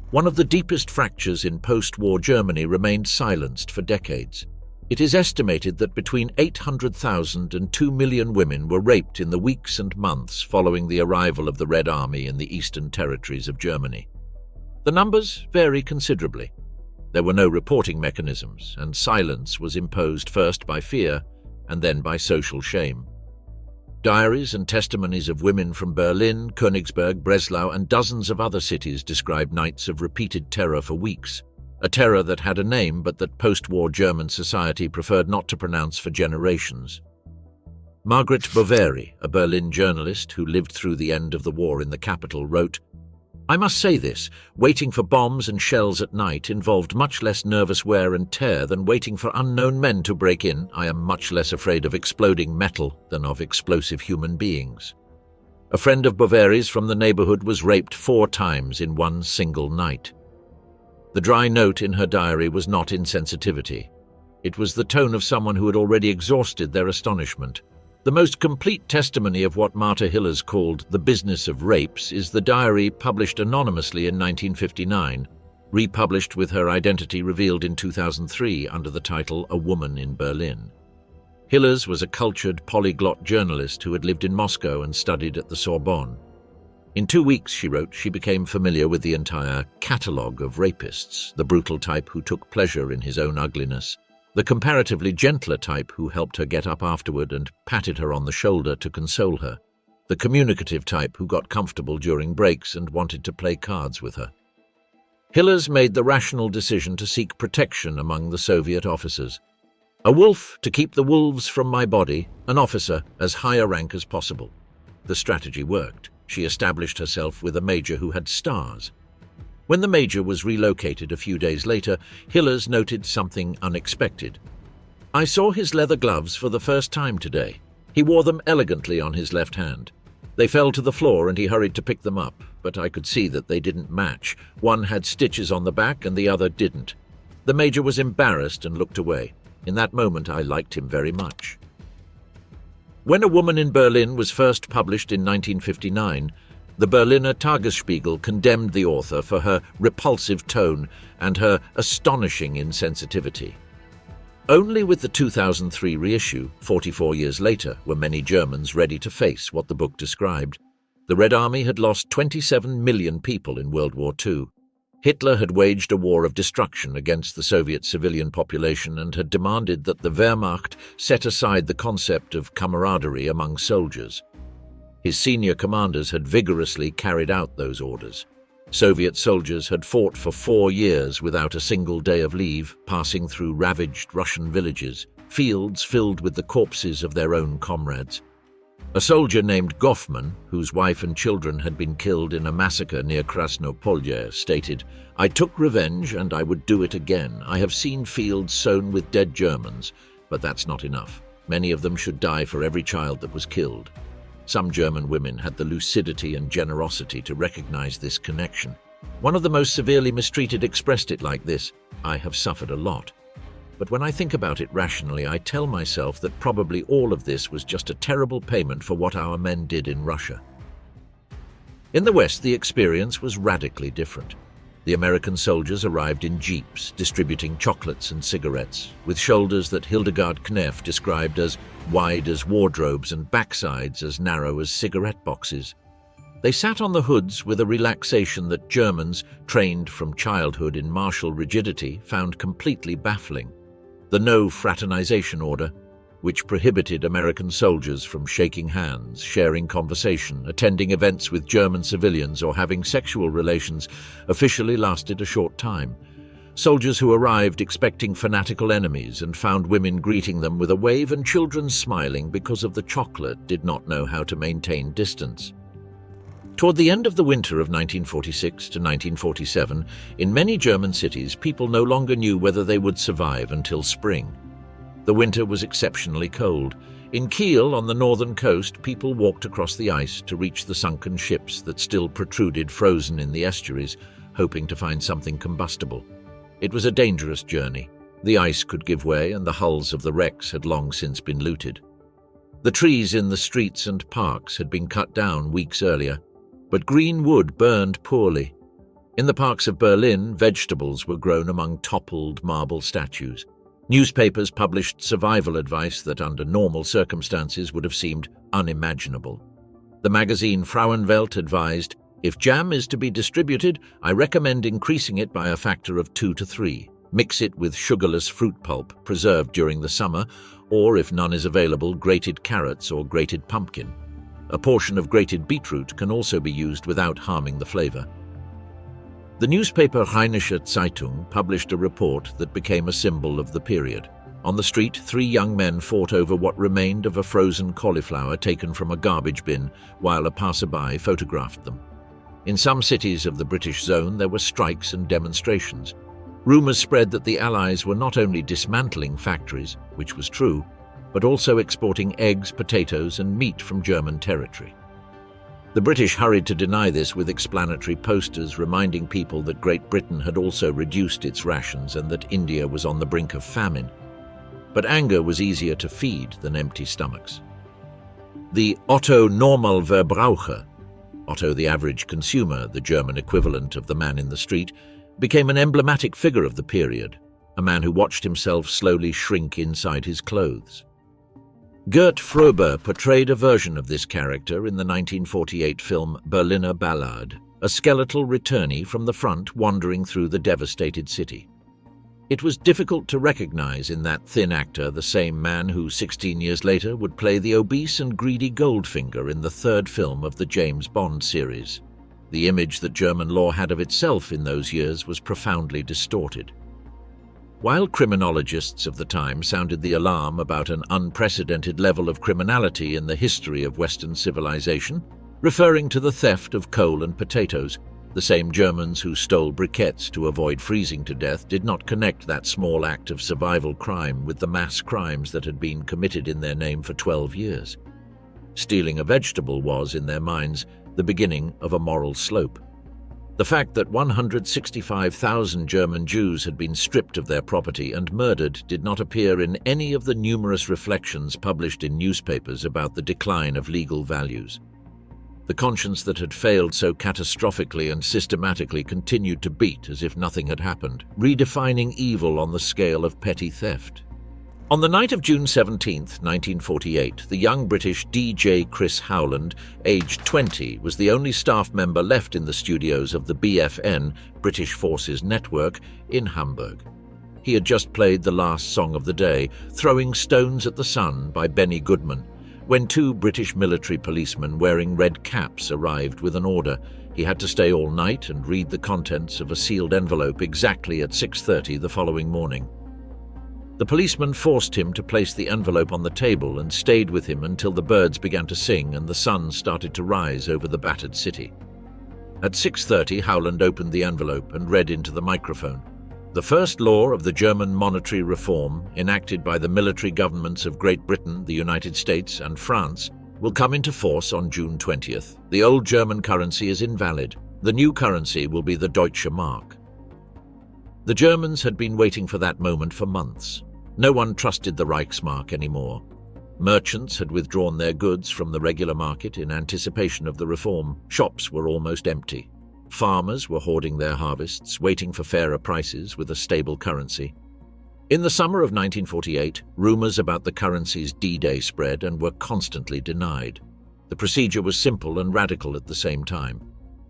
One of the deepest fractures in post-war Germany remained silenced for decades. It is estimated that between 800,000 and 2 million women were raped in the weeks and months following the arrival of the Red Army in the eastern territories of Germany. The numbers vary considerably. There were no reporting mechanisms, and silence was imposed first by fear and then by social shame. Diaries and testimonies of women from Berlin, Königsberg, Breslau, and dozens of other cities described nights of repeated terror for weeks. A terror that had a name but that post-war German society preferred not to pronounce for generations. Margaret Boveri, a Berlin journalist who lived through the end of the war in the capital, wrote, "I must say this, waiting for bombs and shells at night involved much less nervous wear and tear than waiting for unknown men to break in. I am much less afraid of exploding metal than of explosive human beings." A friend of Boveri's from the neighborhood was raped 4 times in one single night. The dry note in her diary was not insensitivity. It was the tone of someone who had already exhausted their astonishment. The most complete testimony of what Martha Hillers called the business of rapes is the diary published anonymously in 1959, republished with her identity revealed in 2003 under the title A Woman in Berlin. Hillers was a cultured, polyglot journalist who had lived in Moscow and studied at the Sorbonne. In 2 weeks, she wrote, she became familiar with the entire catalogue of rapists, the brutal type who took pleasure in his own ugliness, the comparatively gentler type who helped her get up afterward and patted her on the shoulder to console her, the communicative type who got comfortable during breaks and wanted to play cards with her. Hillers made the rational decision to seek protection among the Soviet officers. A wolf to keep the wolves from my body, an officer as high a rank as possible. The strategy worked. She established herself with a major who had stars. When the major was relocated a few days later, Hillers noted something unexpected. "I saw his leather gloves for the first time today. He wore them elegantly on his left hand. They fell to the floor and he hurried to pick them up, but I could see that they didn't match. One had stitches on the back and the other didn't. The major was embarrassed and looked away. In that moment, I liked him very much." When A Woman in Berlin was first published in 1959, the Berliner Tagesspiegel condemned the author for her repulsive tone and her astonishing insensitivity. Only with the 2003 reissue, 44 years later, were many Germans ready to face what the book described. The Red Army had lost 27 million people in World War II. Hitler had waged a war of destruction against the Soviet civilian population and had demanded that the Wehrmacht set aside the concept of camaraderie among soldiers. His senior commanders had vigorously carried out those orders. Soviet soldiers had fought for 4 years without a single day of leave, passing through ravaged Russian villages, fields filled with the corpses of their own comrades. A soldier named Goffman, whose wife and children had been killed in a massacre near Krasnopolye, stated, "I took revenge and I would do it again. I have seen fields sown with dead Germans, but that's not enough. Many of them should die for every child that was killed." Some German women had the lucidity and generosity to recognize this connection. One of the most severely mistreated expressed it like this, "I have suffered a lot. But when I think about it rationally, I tell myself that probably all of this was just a terrible payment for what our men did in Russia." In the West, the experience was radically different. The American soldiers arrived in jeeps, distributing chocolates and cigarettes, with shoulders that Hildegard Knef described as wide as wardrobes and backsides as narrow as cigarette boxes. They sat on the hoods with a relaxation that Germans, trained from childhood in martial rigidity, found completely baffling. The no fraternization order, which prohibited American soldiers from shaking hands, sharing conversation, attending events with German civilians, or having sexual relations, officially lasted a short time. soldiers who arrived expecting fanatical enemies and found women greeting them with a wave and children smiling because of the chocolate did not know how to maintain distance. Toward the end of the winter of 1946 to 1947, in many German cities, people no longer knew whether they would survive until spring. The winter was exceptionally cold. In Kiel, on the northern coast, people walked across the ice to reach the sunken ships that still protruded frozen in the estuaries, hoping to find something combustible. It was a dangerous journey. The ice could give way, and the hulls of the wrecks had long since been looted. The trees in the streets and parks had been cut down weeks earlier, but green wood burned poorly. In the parks of Berlin, vegetables were grown among toppled marble statues. Newspapers published survival advice that under normal circumstances would have seemed unimaginable. The magazine Frauenwelt advised, "If jam is to be distributed, I recommend increasing it by a factor of 2 to 3. Mix it with sugarless fruit pulp preserved during the summer, or if none is available, grated carrots or grated pumpkin. A portion of grated beetroot can also be used without harming the flavor." The newspaper Rheinische Zeitung published a report that became a symbol of the period. On the street, 3 young men fought over what remained of a frozen cauliflower taken from a garbage bin, while a passerby photographed them. In some cities of the British zone, there were strikes and demonstrations. Rumors spread that the Allies were not only dismantling factories, which was true, but also exporting eggs, potatoes, and meat from German territory. The British hurried to deny this with explanatory posters reminding people that Great Britain had also reduced its rations and that India was on the brink of famine. But anger was easier to feed than empty stomachs. The Otto Normalverbraucher, Otto the average consumer, the German equivalent of the man in the street, became an emblematic figure of the period, a man who watched himself slowly shrink inside his clothes. Gert Frober portrayed a version of this character in the 1948 film Berliner Ballade, a skeletal returnee from the front wandering through the devastated city. It was difficult to recognize in that thin actor the same man who 16 years later would play the obese and greedy Goldfinger in the 3rd film of the James Bond series. The image that German law had of itself in those years was profoundly distorted. While criminologists of the time sounded the alarm about an unprecedented level of criminality in the history of Western civilization, referring to the theft of coal and potatoes, the same Germans who stole briquettes to avoid freezing to death did not connect that small act of survival crime with the mass crimes that had been committed in their name for 12 years. Stealing a vegetable was, in their minds, the beginning of a moral slope. The fact that 165,000 German Jews had been stripped of their property and murdered did not appear in any of the numerous reflections published in newspapers about the decline of legal values. The conscience that had failed so catastrophically and systematically continued to beat as if nothing had happened, redefining evil on the scale of petty theft. On the night of June 17, 1948, the young British DJ Chris Howland, aged 20, was the only staff member left in the studios of the BFN, British Forces Network, in Hamburg. He had just played the last song of the day, Throwing Stones at the Sun by Benny Goodman, when 2 British military policemen wearing red caps arrived with an order. He had to stay all night and read the contents of a sealed envelope exactly at 6:30 the following morning. The policeman forced him to place the envelope on the table and stayed with him until the birds began to sing and the sun started to rise over the battered city. At 6:30, Howland opened the envelope and read into the microphone. The first law of the German monetary reform, enacted by the military governments of Great Britain, the United States, and France, will come into force on June 20th. The old German currency is invalid. The new currency will be the Deutsche Mark. The Germans had been waiting for that moment for months. No one trusted the Reichsmark anymore. Merchants had withdrawn their goods from the regular market in anticipation of the reform. Shops were almost empty. Farmers were hoarding their harvests, waiting for fairer prices with a stable currency. In the summer of 1948, rumors about the currency's D-Day spread and were constantly denied. The procedure was simple and radical at the same time.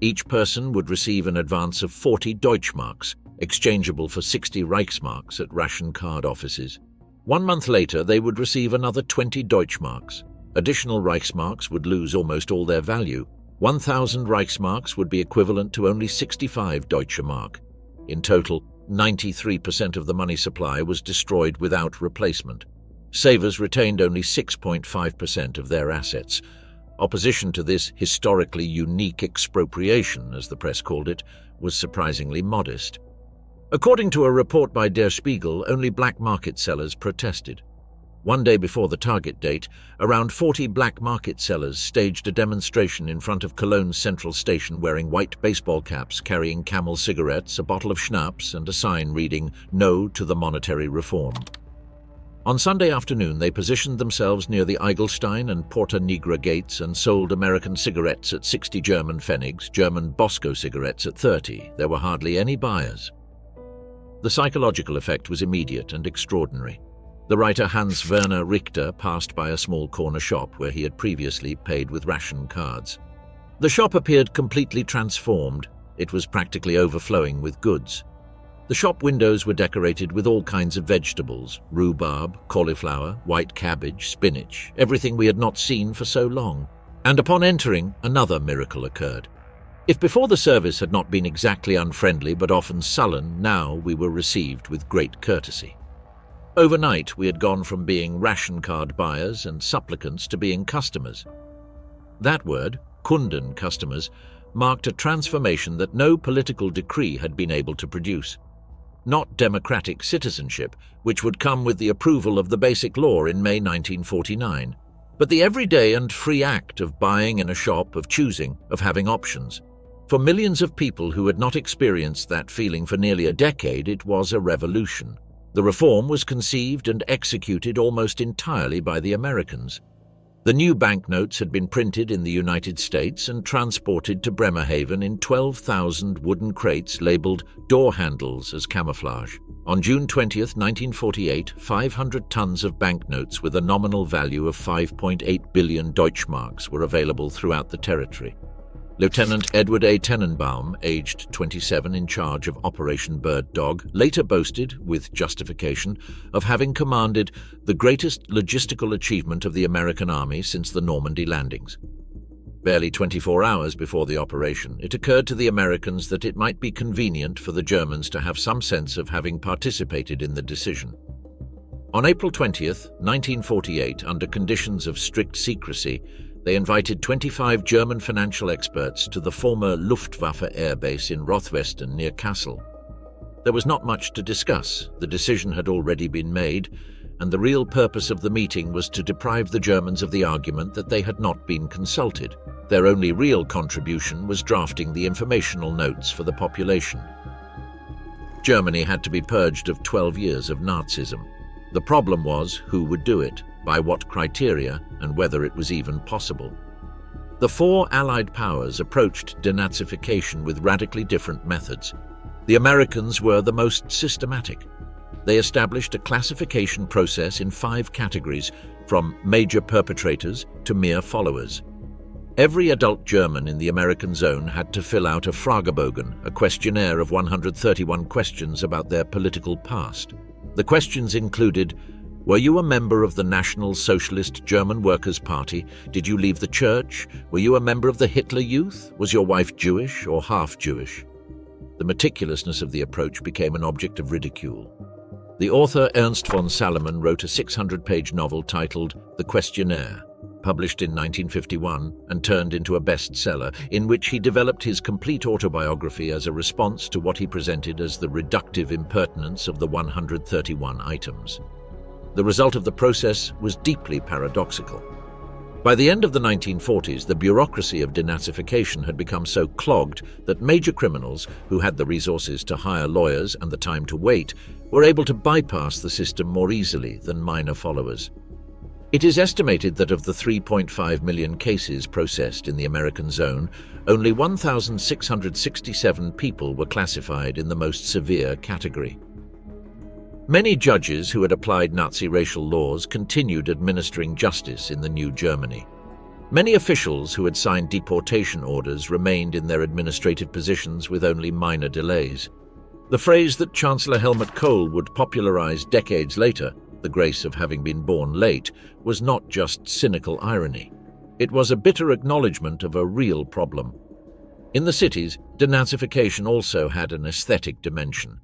Each person would receive an advance of 40 Deutschmarks, exchangeable for 60 Reichsmarks at ration card offices. 1 month later, they would receive another 20 Deutschmarks. Additional Reichsmarks would lose almost all their value. 1,000 Reichsmarks would be equivalent to only 65 Deutsche Mark. In total, 93% of the money supply was destroyed without replacement. Savers retained only 6.5% of their assets. Opposition to this historically unique expropriation, as the press called it, was surprisingly modest. According to a report by Der Spiegel, only black market sellers protested. One day before the target date, around 40 black market sellers staged a demonstration in front of Cologne's central station wearing white baseball caps, carrying Camel cigarettes, a bottle of schnapps, and a sign reading, "No to the monetary reform." On Sunday afternoon, they positioned themselves near the Eigelstein and Porta Nigra gates and sold American cigarettes at 60 German Pfennigs, German Bosco cigarettes at 30. There were hardly any buyers. The psychological effect was immediate and extraordinary. The writer Hans Werner Richter passed by a small corner shop where he had previously paid with ration cards. The shop appeared completely transformed. It was practically overflowing with goods. The shop windows were decorated with all kinds of vegetables: rhubarb, cauliflower, white cabbage, spinach, everything we had not seen for so long. And upon entering, another miracle occurred. If before the service had not been exactly unfriendly but often sullen, now we were received with great courtesy. Overnight, we had gone from being ration card buyers and supplicants to being customers. That word, Kunden, customers, marked a transformation that no political decree had been able to produce. Not democratic citizenship, which would come with the approval of the Basic Law in May 1949, but the everyday and free act of buying in a shop, of choosing, of having options. For millions of people who had not experienced that feeling for nearly a decade, it was a revolution. The reform was conceived and executed almost entirely by the Americans. The new banknotes had been printed in the United States and transported to Bremerhaven in 12,000 wooden crates labeled door handles as camouflage. On June 20, 1948, 500 tons of banknotes with a nominal value of 5.8 billion Deutschmarks were available throughout the territory. Lieutenant Edward A. Tenenbaum, aged 27, in charge of Operation Bird Dog, later boasted, with justification, of having commanded the greatest logistical achievement of the American Army since the Normandy landings. Barely 24 hours before the operation, it occurred to the Americans that it might be convenient for the Germans to have some sense of having participated in the decision. On April 20, 1948, under conditions of strict secrecy, they invited 25 German financial experts to the former Luftwaffe air base in Rothwesten near Kassel. There was not much to discuss. The decision had already been made, and the real purpose of the meeting was to deprive the Germans of the argument that they had not been consulted. Their only real contribution was drafting the informational notes for the population. Germany had to be purged of 12 years of Nazism. The problem was who would do it, by what criteria, and whether it was even possible. The four Allied powers approached denazification with radically different methods. The Americans were the most systematic. They established a classification process in 5 categories, from major perpetrators to mere followers. Every adult German in the American zone had to fill out a Fragebogen, a questionnaire of 131 questions about their political past. The questions included: were you a member of the National Socialist German Workers' Party? Did you leave the church? Were you a member of the Hitler Youth? Was your wife Jewish or half Jewish? The meticulousness of the approach became an object of ridicule. The author Ernst von Salomon wrote a 600-page novel titled The Questionnaire, published in 1951 and turned into a bestseller, in which he developed his complete autobiography as a response to what he presented as the reductive impertinence of the 131 items. The result of the process was deeply paradoxical. By the end of the 1940s, the bureaucracy of denazification had become so clogged that major criminals, who had the resources to hire lawyers and the time to wait, were able to bypass the system more easily than minor followers. It is estimated that of the 3.5 million cases processed in the American zone, only 1,667 people were classified in the most severe category. Many judges who had applied Nazi racial laws continued administering justice in the new Germany. Many officials who had signed deportation orders remained in their administrative positions with only minor delays. The phrase that Chancellor Helmut Kohl would popularize decades later, the grace of having been born late, was not just cynical irony. It was a bitter acknowledgement of a real problem. In the cities, denazification also had an aesthetic dimension.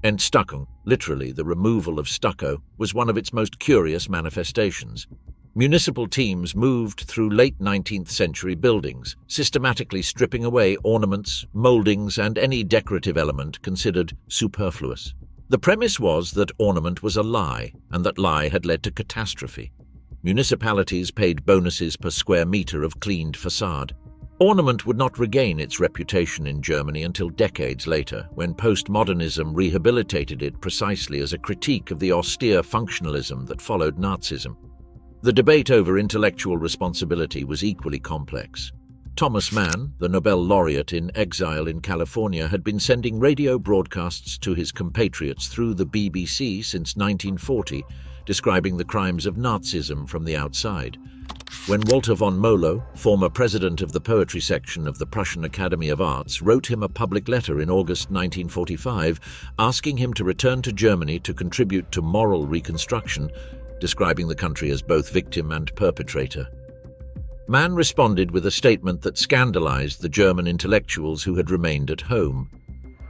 Entstuckung, literally the removal of stucco, was one of its most curious manifestations. Municipal teams moved through late 19th century buildings, systematically stripping away ornaments, mouldings, and any decorative element considered superfluous. The premise was that ornament was a lie, and that lie had led to catastrophe. Municipalities paid bonuses per square meter of cleaned facade. Ornament would not regain its reputation in Germany until decades later, when postmodernism rehabilitated it precisely as a critique of the austere functionalism that followed Nazism. The debate over intellectual responsibility was equally complex. Thomas Mann, the Nobel laureate in exile in California, had been sending radio broadcasts to his compatriots through the BBC since 1940, describing the crimes of Nazism from the outside. When Walter von Molo, former president of the poetry section of the Prussian Academy of Arts, wrote him a public letter in August 1945 asking him to return to Germany to contribute to moral reconstruction, describing the country as both victim and perpetrator. Mann responded with a statement that scandalized the German intellectuals who had remained at home.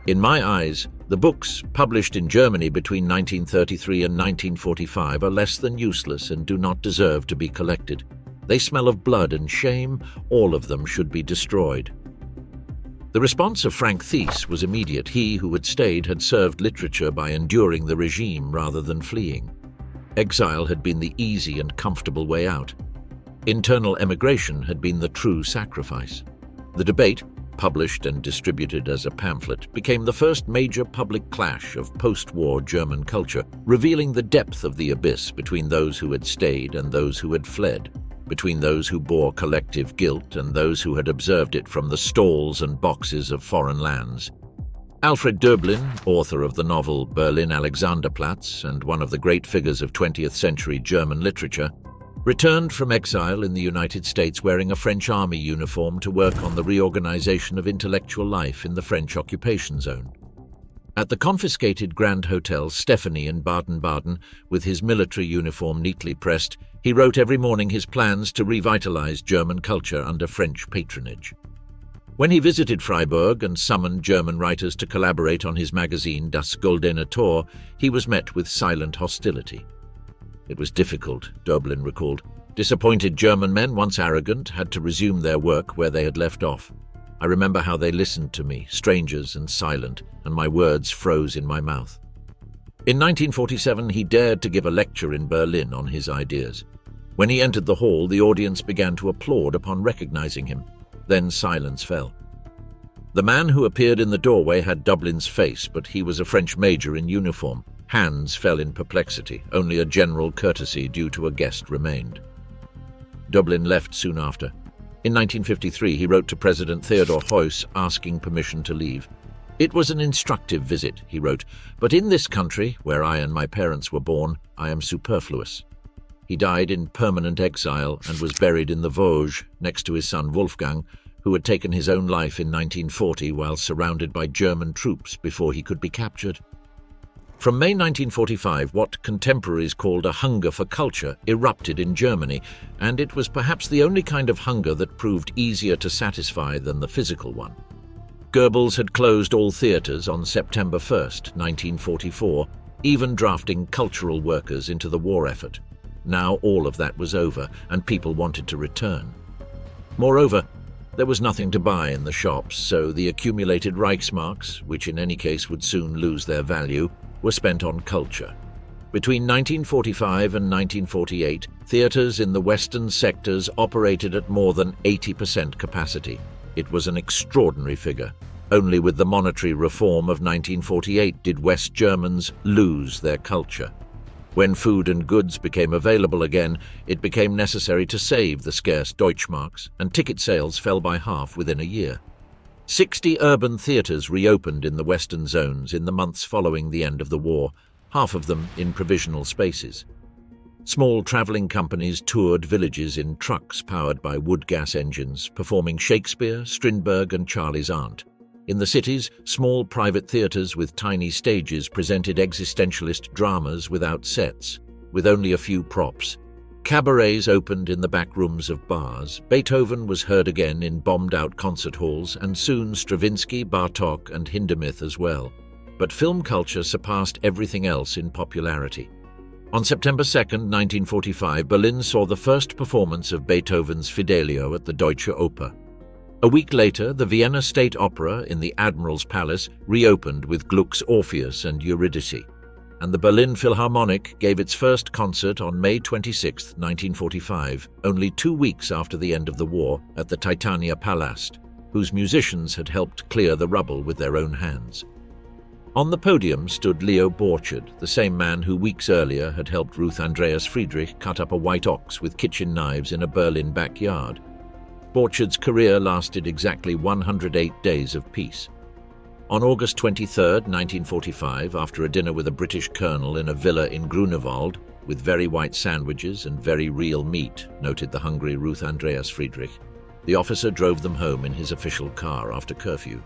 In my eyes, the books published in Germany between 1933 and 1945 are less than useless and do not deserve to be collected. They smell of blood and shame. All of them should be destroyed. The response of Frank Thies was immediate. He who had stayed had served literature by enduring the regime rather than fleeing. Exile had been the easy and comfortable way out. Internal emigration had been the true sacrifice. The debate, published and distributed as a pamphlet, became the first major public clash of post-war German culture, revealing the depth of the abyss between those who had stayed and those who had fled, between those who bore collective guilt and those who had observed it from the stalls and boxes of foreign lands. Alfred Döblin, author of the novel Berlin Alexanderplatz and one of the great figures of 20th century German literature, returned from exile in the United States wearing a French army uniform to work on the reorganization of intellectual life in the French occupation zone. At the confiscated Grand Hotel Stephanie in Baden-Baden, with his military uniform neatly pressed, he wrote every morning his plans to revitalize German culture under French patronage. When he visited Freiburg and summoned German writers to collaborate on his magazine Das Goldene Tor, he was met with silent hostility. It was difficult, Döblin recalled. Disappointed German men, once arrogant, had to resume their work where they had left off. I remember how they listened to me, strangers and silent, and my words froze in my mouth. In 1947, he dared to give a lecture in Berlin on his ideas. When he entered the hall, the audience began to applaud upon recognizing him. Then silence fell. The man who appeared in the doorway had Döblin's face, but he was a French major in uniform. Hands fell in perplexity. Only a general courtesy due to a guest remained. Döblin left soon after. In 1953, he wrote to President Theodor Heuss asking permission to leave. It was an instructive visit, he wrote, but in this country, where I and my parents were born, I am superfluous. He died in permanent exile and was buried in the Vosges next to his son Wolfgang, who had taken his own life in 1940 while surrounded by German troops before he could be captured. From May 1945, what contemporaries called a hunger for culture erupted in Germany, and it was perhaps the only kind of hunger that proved easier to satisfy than the physical one. Goebbels had closed all theaters on September 1, 1944, even drafting cultural workers into the war effort. Now all of that was over, and people wanted to return. Moreover, there was nothing to buy in the shops, so the accumulated Reichsmarks, which in any case would soon lose their value, were spent on culture. Between 1945 and 1948, theaters in the western sectors operated at more than 80% capacity. It was an extraordinary figure. Only with the monetary reform of 1948 did West Germans lose their culture. When food and goods became available again, it became necessary to save the scarce Deutschmarks, and ticket sales fell by half within a year. 60 urban theatres reopened in the western zones in the months following the end of the war, half of them in provisional spaces. Small travelling companies toured villages in trucks powered by wood-gas engines, performing Shakespeare, Strindberg and Charlie's Aunt. In the cities, small private theatres with tiny stages presented existentialist dramas without sets, with only a few props. Cabarets opened in the back rooms of bars. Beethoven was heard again in bombed-out concert halls, and soon Stravinsky, Bartók and Hindemith as well. but film culture surpassed everything else in popularity. On September 2, 1945, Berlin saw the first performance of Beethoven's Fidelio at the Deutsche Oper. A week later, the Vienna State Opera in the Admiral's Palace reopened with Gluck's Orpheus and Eurydice, and the Berlin Philharmonic gave its first concert on May 26, 1945, only 2 weeks after the end of the war, at the Titania Palast, whose musicians had helped clear the rubble with their own hands. On the podium stood Leo Borchardt, the same man who weeks earlier had helped Ruth Andreas Friedrich cut up a white ox with kitchen knives in a Berlin backyard. Borchardt's career lasted exactly 108 days of peace. On August 23, 1945, after a dinner with a British colonel in a villa in Grunewald, with very white sandwiches and very real meat, noted the hungry Ruth Andreas Friedrich, the officer drove them home in his official car after curfew.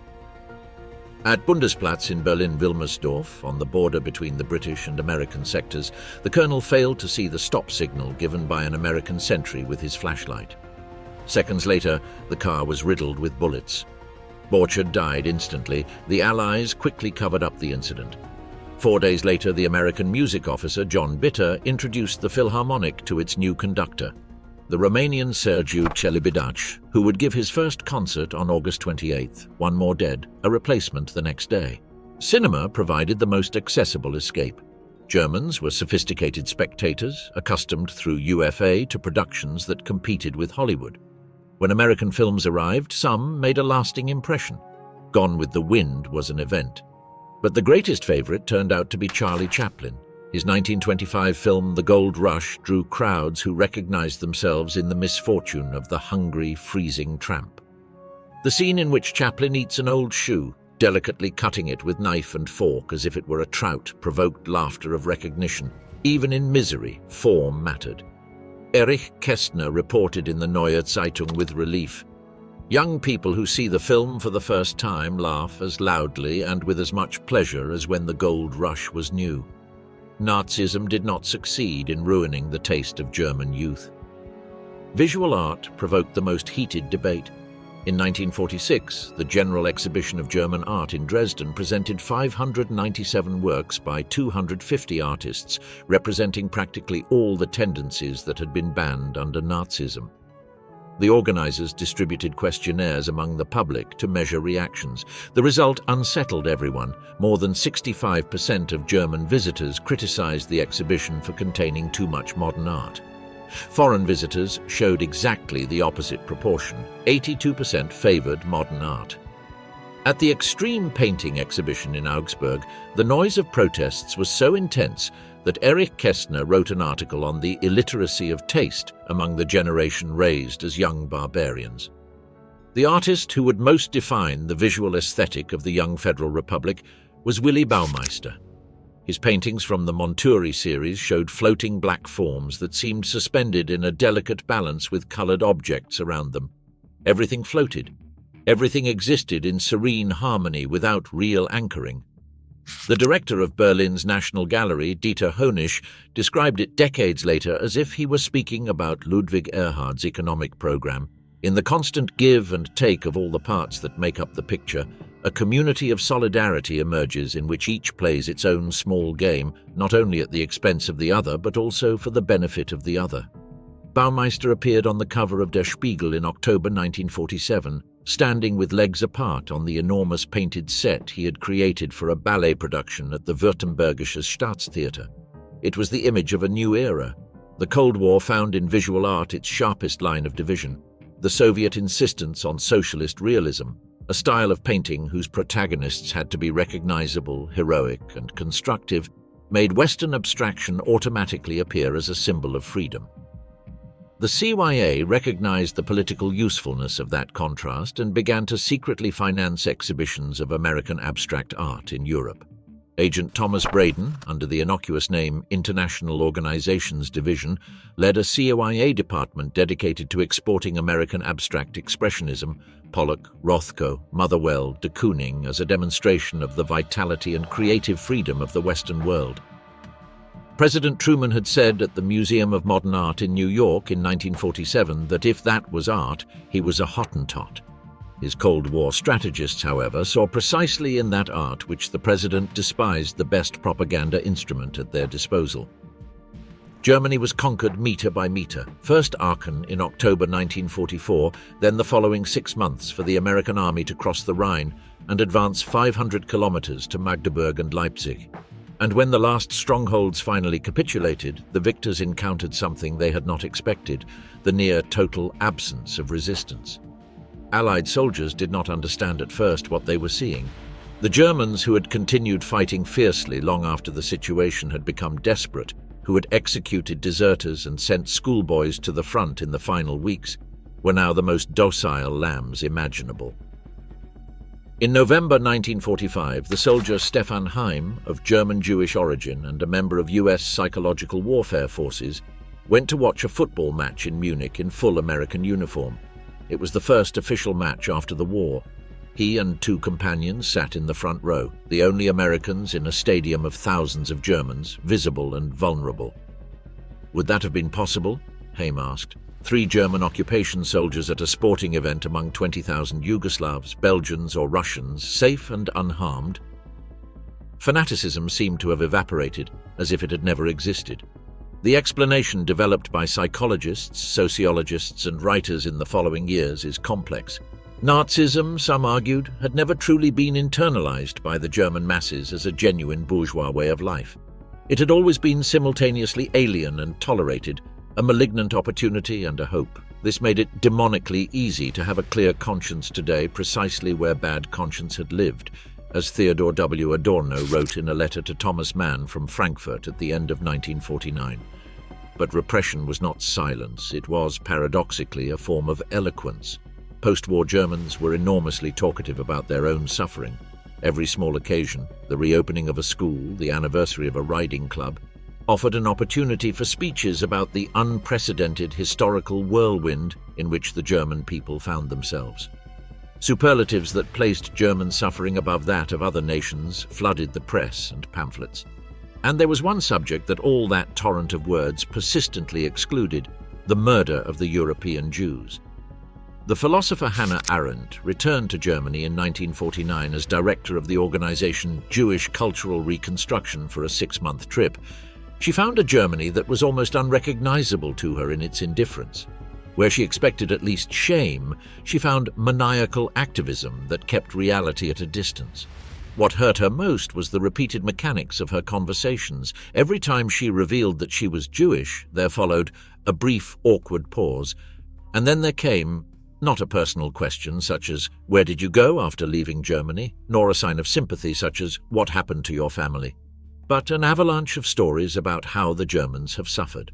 At Bundesplatz in Berlin-Wilmersdorf, on the border between the British and American sectors, the colonel failed to see the stop signal given by an American sentry with his flashlight. Seconds later, the car was riddled with bullets. Borchardt died instantly. The Allies quickly covered up the incident. 4 days later, the American music officer, John Bitter, introduced the Philharmonic to its new conductor, the Romanian Sergiu Celibidache, who would give his first concert on August 28th, One More Dead, a replacement the next day. Cinema provided the most accessible escape. Germans were sophisticated spectators, accustomed through UFA to productions that competed with Hollywood. When American films arrived, some made a lasting impression. Gone with the Wind was an event. But the greatest favorite turned out to be Charlie Chaplin. His 1925 film The Gold Rush drew crowds who recognized themselves in the misfortune of the hungry, freezing tramp. The scene in which Chaplin eats an old shoe, delicately cutting it with knife and fork as if it were a trout, provoked laughter of recognition. Even in misery, form mattered. Erich Kästner reported in the Neue Zeitung with relief, "Young people who see the film for the first time laugh as loudly and with as much pleasure as when the Gold Rush was new." Nazism did not succeed in ruining the taste of German youth. Visual art provoked the most heated debate. In 1946, the General Exhibition of German Art in Dresden presented 597 works by 250 artists, representing practically all the tendencies that had been banned under Nazism. The organizers distributed questionnaires among the public to measure reactions. The result unsettled everyone. More than 65% of German visitors criticized the exhibition for containing too much modern art. Foreign visitors showed exactly the opposite proportion. 82% favored modern art. At the Extreme Painting exhibition in Augsburg, the noise of protests was so intense that Erich Kästner wrote an article on the illiteracy of taste among the generation raised as young barbarians. The artist who would most define the visual aesthetic of the young Federal Republic was Willy Baumeister. His paintings from the Montuori series showed floating black forms that seemed suspended in a delicate balance with colored objects around them. Everything floated. Everything existed in serene harmony without real anchoring. The director of Berlin's National Gallery, Dieter Hoenisch, described it decades later as if he were speaking about Ludwig Erhard's economic program. In the constant give and take of all the parts that make up the picture, a community of solidarity emerges in which each plays its own small game, not only at the expense of the other, but also for the benefit of the other. Baumeister appeared on the cover of Der Spiegel in October 1947, standing with legs apart on the enormous painted set he had created for a ballet production at the Württembergisches Staatstheater. It was the image of a new era. The Cold War found in visual art its sharpest line of division. The Soviet insistence on socialist realism, a style of painting whose protagonists had to be recognizable, heroic, and constructive, made Western abstraction automatically appear as a symbol of freedom. The CYA recognized the political usefulness of that contrast and began to secretly finance exhibitions of American abstract art in Europe. Agent Thomas Braden, under the innocuous name International Organizations Division, led a CYA department dedicated to exporting American abstract expressionism, Pollock, Rothko, Motherwell, de Kooning, as a demonstration of the vitality and creative freedom of the Western world. President Truman had said at the Museum of Modern Art in New York in 1947 that if that was art, he was a Hottentot. His Cold War strategists, however, saw precisely in that art which the president despised the best propaganda instrument at their disposal. Germany was conquered meter by meter, first Aachen in October 1944, then the following 6 months for the American army to cross the Rhine and advance 500 kilometers to Magdeburg and Leipzig. And when the last strongholds finally capitulated, the victors encountered something they had not expected, the near-total absence of resistance. Allied soldiers did not understand at first what they were seeing. The Germans, who had continued fighting fiercely long after the situation had become desperate, who had executed deserters and sent schoolboys to the front in the final weeks, were now the most docile lambs imaginable. In November 1945, the soldier Stefan Heim, of German Jewish origin and a member of US psychological warfare forces, went to watch a football match in Munich in full American uniform. It was the first official match after the war. He and 2 companions sat in the front row, the only Americans in a stadium of thousands of Germans, visible and vulnerable. Would that have been possible? Heim asked. 3 German occupation soldiers at a sporting event among 20,000 Yugoslavs, Belgians or Russians, safe and unharmed? Fanaticism seemed to have evaporated, as if it had never existed. The explanation developed by psychologists, sociologists and writers in the following years is complex. Nazism, some argued, had never truly been internalized by the German masses as a genuine bourgeois way of life. It had always been simultaneously alien and tolerated, a malignant opportunity and a hope. This made it demonically easy to have a clear conscience today precisely where bad conscience had lived, as Theodor W. Adorno wrote in a letter to Thomas Mann from Frankfurt at the end of 1949. But repression was not silence, it was, paradoxically, a form of eloquence. Post-war Germans were enormously talkative about their own suffering. Every small occasion, the reopening of a school, the anniversary of a riding club, offered an opportunity for speeches about the unprecedented historical whirlwind in which the German people found themselves. Superlatives that placed German suffering above that of other nations flooded the press and pamphlets. And there was one subject that all that torrent of words persistently excluded: the murder of the European Jews. The philosopher Hannah Arendt returned to Germany in 1949 as director of the organization Jewish Cultural Reconstruction for a 6-month trip. She found a Germany that was almost unrecognizable to her in its indifference. Where she expected at least shame, she found maniacal activism that kept reality at a distance. What hurt her most was the repeated mechanics of her conversations. Every time she revealed that she was Jewish, there followed a brief, awkward pause, and then there came not a personal question such as, "Where did you go after leaving Germany?" nor a sign of sympathy such as, "What happened to your family?" but an avalanche of stories about how the Germans have suffered.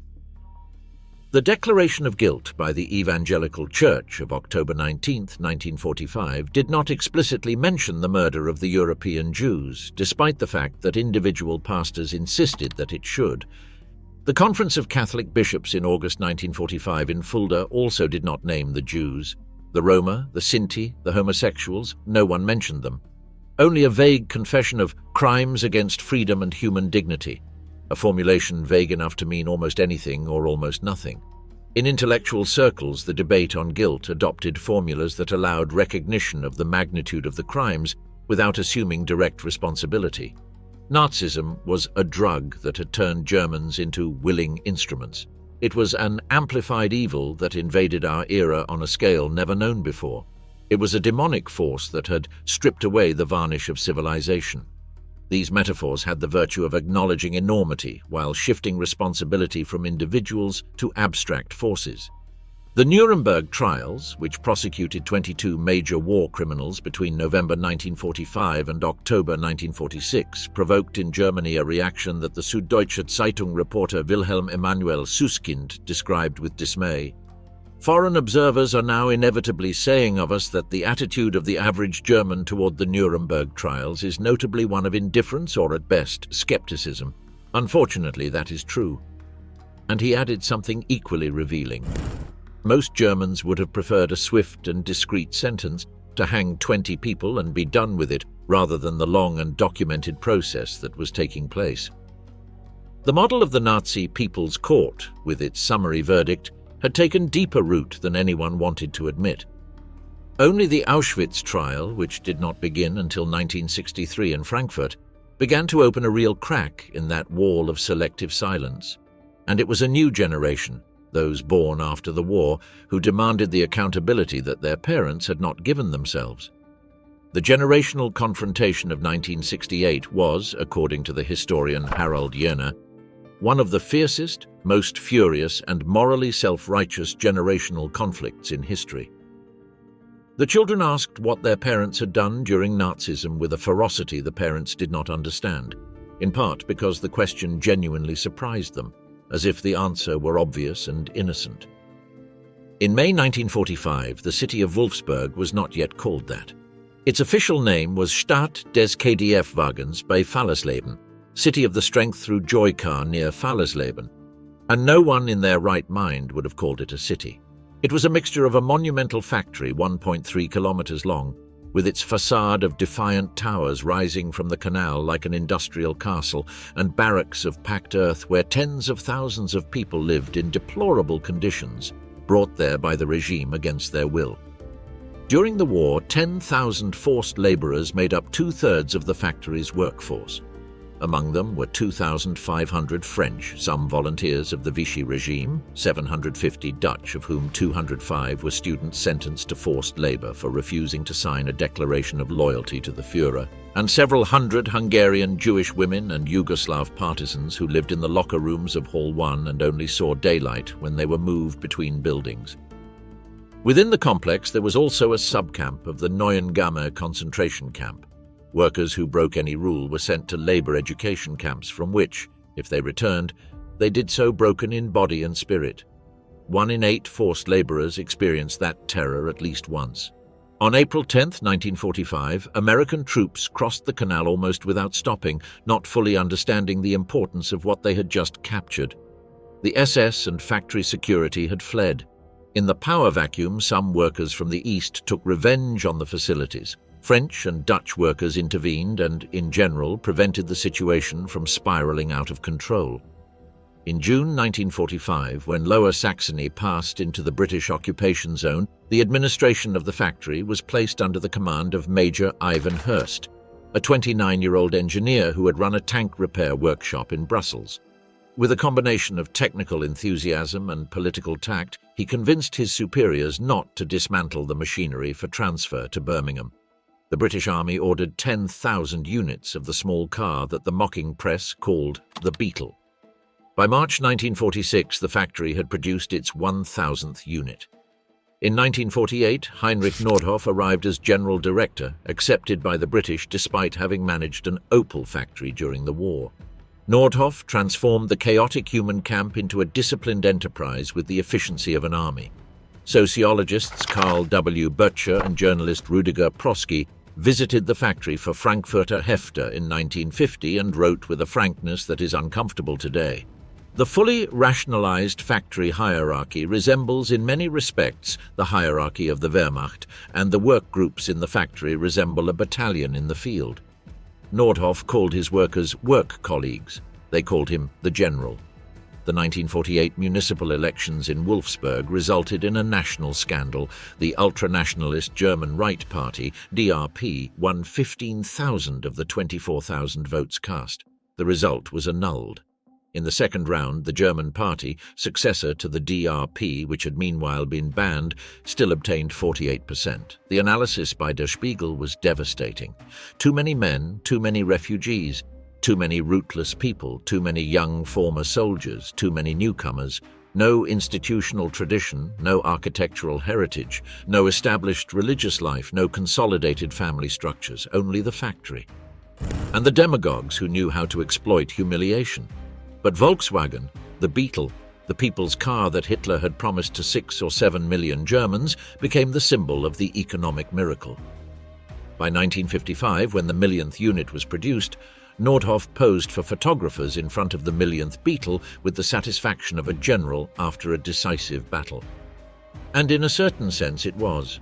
The Declaration of Guilt by the Evangelical Church of October 19, 1945, did not explicitly mention the murder of the European Jews, despite the fact that individual pastors insisted that it should. The Conference of Catholic Bishops in August 1945 in Fulda also did not name the Jews. The Roma, the Sinti, the homosexuals, no one mentioned them. Only a vague confession of crimes against freedom and human dignity, a formulation vague enough to mean almost anything or almost nothing. In intellectual circles, the debate on guilt adopted formulas that allowed recognition of the magnitude of the crimes without assuming direct responsibility. Nazism was a drug that had turned Germans into willing instruments. It was an amplified evil that invaded our era on a scale never known before. It was a demonic force that had stripped away the varnish of civilization. These metaphors had the virtue of acknowledging enormity while shifting responsibility from individuals to abstract forces. The Nuremberg trials, which prosecuted 22 major war criminals between November 1945 and October 1946, provoked in Germany a reaction that the Süddeutsche Zeitung reporter Wilhelm Emanuel Suskind described with dismay. "Foreign observers are now inevitably saying of us that the attitude of the average German toward the Nuremberg trials is notably one of indifference or, at best, skepticism. Unfortunately, that is true." And he added something equally revealing. Most Germans would have preferred a swift and discreet sentence, to hang 20 people and be done with it, rather than the long and documented process that was taking place. The model of the Nazi People's Court, with its summary verdict, had taken deeper root than anyone wanted to admit. Only the Auschwitz trial, which did not begin until 1963 in Frankfurt, began to open a real crack in that wall of selective silence. And it was a new generation, those born after the war, who demanded the accountability that their parents had not given themselves. The generational confrontation of 1968 was, according to the historian Harald Jerner, one of the fiercest, most furious, and morally self-righteous generational conflicts in history. The children asked what their parents had done during Nazism with a ferocity the parents did not understand, in part because the question genuinely surprised them, as if the answer were obvious and innocent. In May 1945, the city of Wolfsburg was not yet called that. Its official name was Stadt des KdF-Wagens bei Fallersleben, City of the Strength Through Joy Car near Fallersleben, and no one in their right mind would have called it a city. It was a mixture of a monumental factory 1.3 kilometers long, with its facade of defiant towers rising from the canal like an industrial castle, and barracks of packed earth where tens of thousands of people lived in deplorable conditions, brought there by the regime against their will. During the war, 10,000 forced laborers made up 2/3 of the factory's workforce. Among them were 2,500 French, some volunteers of the Vichy regime, 750 Dutch, of whom 205 were students sentenced to forced labor for refusing to sign a declaration of loyalty to the Führer, and several hundred Hungarian Jewish women and Yugoslav partisans who lived in the locker rooms of Hall 1 and only saw daylight when they were moved between buildings. Within the complex there was also a subcamp of the Neuengamme concentration camp. Workers who broke any rule were sent to labor education camps from which, if they returned, they did so broken in body and spirit. 1 in 8 forced laborers experienced that terror at least once. On April 10, 1945, American troops crossed the canal almost without stopping, not fully understanding the importance of what they had just captured. The SS and factory security had fled. In the power vacuum, some workers from the east took revenge on the facilities. French and Dutch workers intervened and, in general, prevented the situation from spiraling out of control. In June 1945, when Lower Saxony passed into the British occupation zone, the administration of the factory was placed under the command of Major Ivan Hurst, a 29-year-old engineer who had run a tank repair workshop in Brussels. With a combination of technical enthusiasm and political tact, he convinced his superiors not to dismantle the machinery for transfer to Birmingham. The British Army ordered 10,000 units of the small car that the mocking press called the Beetle. By March 1946, the factory had produced its 1,000th unit. In 1948, Heinrich Nordhoff arrived as general director, accepted by the British despite having managed an Opel factory during the war. Nordhoff transformed the chaotic human camp into a disciplined enterprise with the efficiency of an army. Sociologists Karl W. Böttcher and journalist Rüdiger Prosky visited the factory for Frankfurter Hefte in 1950 and wrote with a frankness that is uncomfortable today. The fully rationalized factory hierarchy resembles in many respects the hierarchy of the Wehrmacht, and the work groups in the factory resemble a battalion in the field. Nordhoff called his workers work colleagues. They called him the General. The 1948 municipal elections in Wolfsburg resulted in a national scandal. The ultranationalist German Right Party, DRP, won 15,000 of the 24,000 votes cast. The result was annulled. In the second round, the German Party, successor to the DRP, which had meanwhile been banned, still obtained 48%. The analysis by Der Spiegel was devastating. Too many men, too many refugees, too many rootless people, too many young former soldiers, too many newcomers, no institutional tradition, no architectural heritage, no established religious life, no consolidated family structures, only the factory. And the demagogues who knew how to exploit humiliation. But Volkswagen, the Beetle, the people's car that Hitler had promised to 6 or 7 million Germans, became the symbol of the economic miracle. By 1955, when the millionth unit was produced, Nordhoff posed for photographers in front of the millionth Beetle with the satisfaction of a general after a decisive battle. And in a certain sense it was.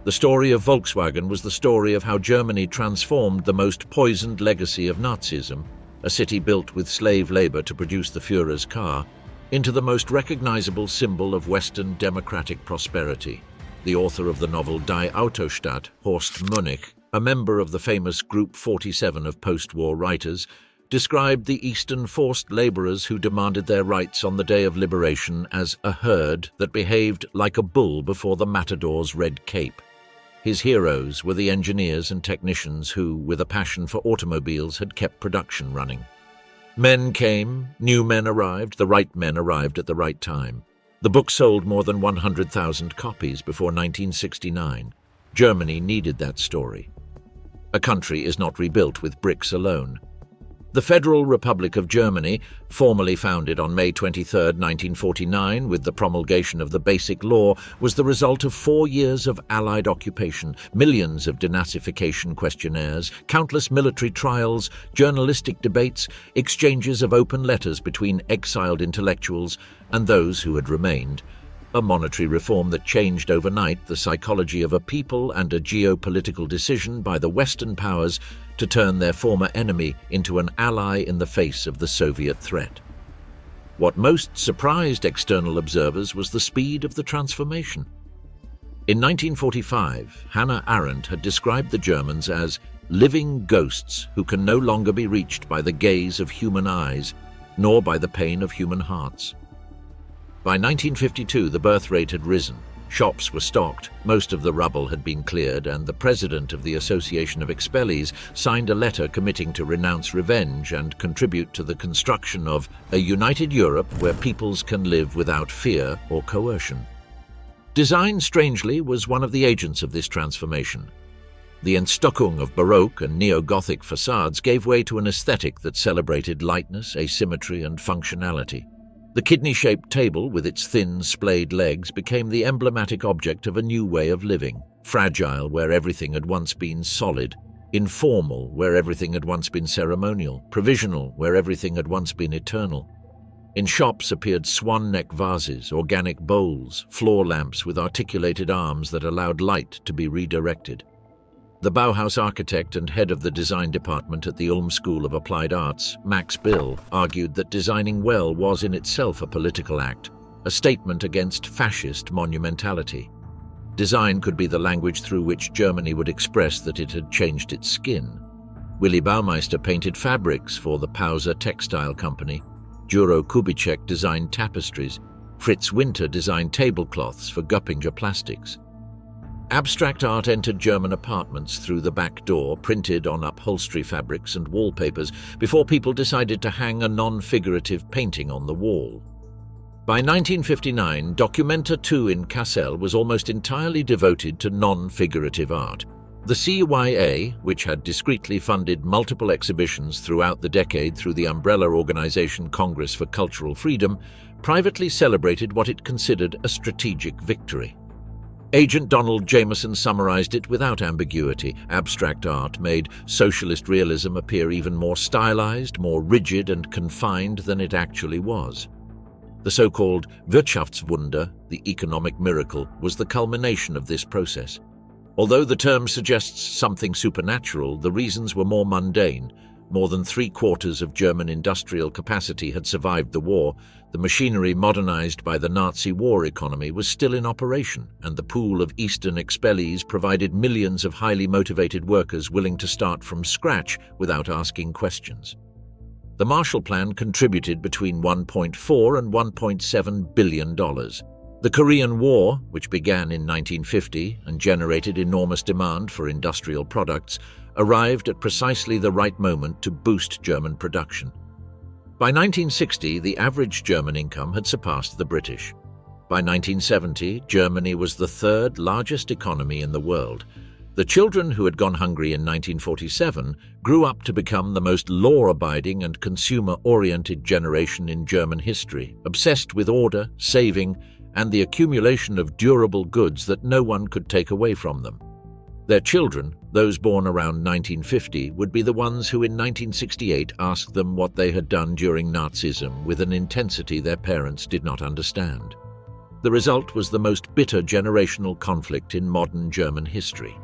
The story of Volkswagen was the story of how Germany transformed the most poisoned legacy of Nazism, a city built with slave labor to produce the Führer's car, into the most recognizable symbol of Western democratic prosperity, the author of the novel Die Autostadt, Horst Munich, a member of the famous Group 47 of post-war writers, described the Eastern forced laborers who demanded their rights on the day of liberation as a herd that behaved like a bull before the matador's red cape. His heroes were the engineers and technicians who, with a passion for automobiles, had kept production running. Men came, new men arrived, the right men arrived at the right time. The book sold more than 100,000 copies before 1969. Germany needed that story. A country is not rebuilt with bricks alone. The Federal Republic of Germany, formally founded on May 23, 1949, with the promulgation of the Basic Law, was the result of 4 years of Allied occupation, millions of Denazification questionnaires, countless military trials, journalistic debates, exchanges of open letters between exiled intellectuals and those who had remained. A monetary reform that changed overnight the psychology of a people and a geopolitical decision by the Western powers to turn their former enemy into an ally in the face of the Soviet threat. What most surprised external observers was the speed of the transformation. In 1945, Hannah Arendt had described the Germans as living ghosts who can no longer be reached by the gaze of human eyes, nor by the pain of human hearts. By 1952, the birth rate had risen. Shops were stocked, most of the rubble had been cleared, and the president of the Association of Expellees signed a letter committing to renounce revenge and contribute to the construction of a united Europe where peoples can live without fear or coercion. Design, strangely, was one of the agents of this transformation. The Entstockung of Baroque and neo-Gothic facades gave way to an aesthetic that celebrated lightness, asymmetry, and functionality. The kidney-shaped table with its thin, splayed legs became the emblematic object of a new way of living, fragile where everything had once been solid, informal where everything had once been ceremonial, provisional where everything had once been eternal. In shops appeared swan-neck vases, organic bowls, floor lamps with articulated arms that allowed light to be redirected. The Bauhaus architect and head of the design department at the Ulm School of Applied Arts, Max Bill, argued that designing well was in itself a political act, a statement against fascist monumentality. Design could be the language through which Germany would express that it had changed its skin. Willy Baumeister painted fabrics for the Pauser Textile Company. Juro Kubitschek designed tapestries. Fritz Winter designed tablecloths for Göppinger Plastics. Abstract art entered German apartments through the back door, printed on upholstery fabrics and wallpapers, before people decided to hang a non-figurative painting on the wall. By 1959, Documenta 2 in Kassel was almost entirely devoted to non-figurative art. The CYA, which had discreetly funded multiple exhibitions throughout the decade through the umbrella organization Congress for Cultural Freedom, privately celebrated what it considered a strategic victory. Agent Donald Jameson summarized it without ambiguity. Abstract art made socialist realism appear even more stylized, more rigid and confined than it actually was. The so-called Wirtschaftswunder, the economic miracle, was the culmination of this process. Although the term suggests something supernatural, the reasons were more mundane. More than 3/4 of German industrial capacity had survived the war. The machinery modernized by the Nazi war economy was still in operation, and the pool of Eastern expellees provided millions of highly motivated workers willing to start from scratch without asking questions. The Marshall Plan contributed between $1.4 and $1.7 billion. The Korean War, which began in 1950 and generated enormous demand for industrial products, arrived at precisely the right moment to boost German production. By 1960, the average German income had surpassed the British. By 1970, Germany was the third largest economy in the world. The children who had gone hungry in 1947 grew up to become the most law-abiding and consumer-oriented generation in German history, obsessed with order, saving, and the accumulation of durable goods that no one could take away from them. Their children, those born around 1950, would be the ones who in 1968 asked them what they had done during Nazism with an intensity their parents did not understand. The result was the most bitter generational conflict in modern German history.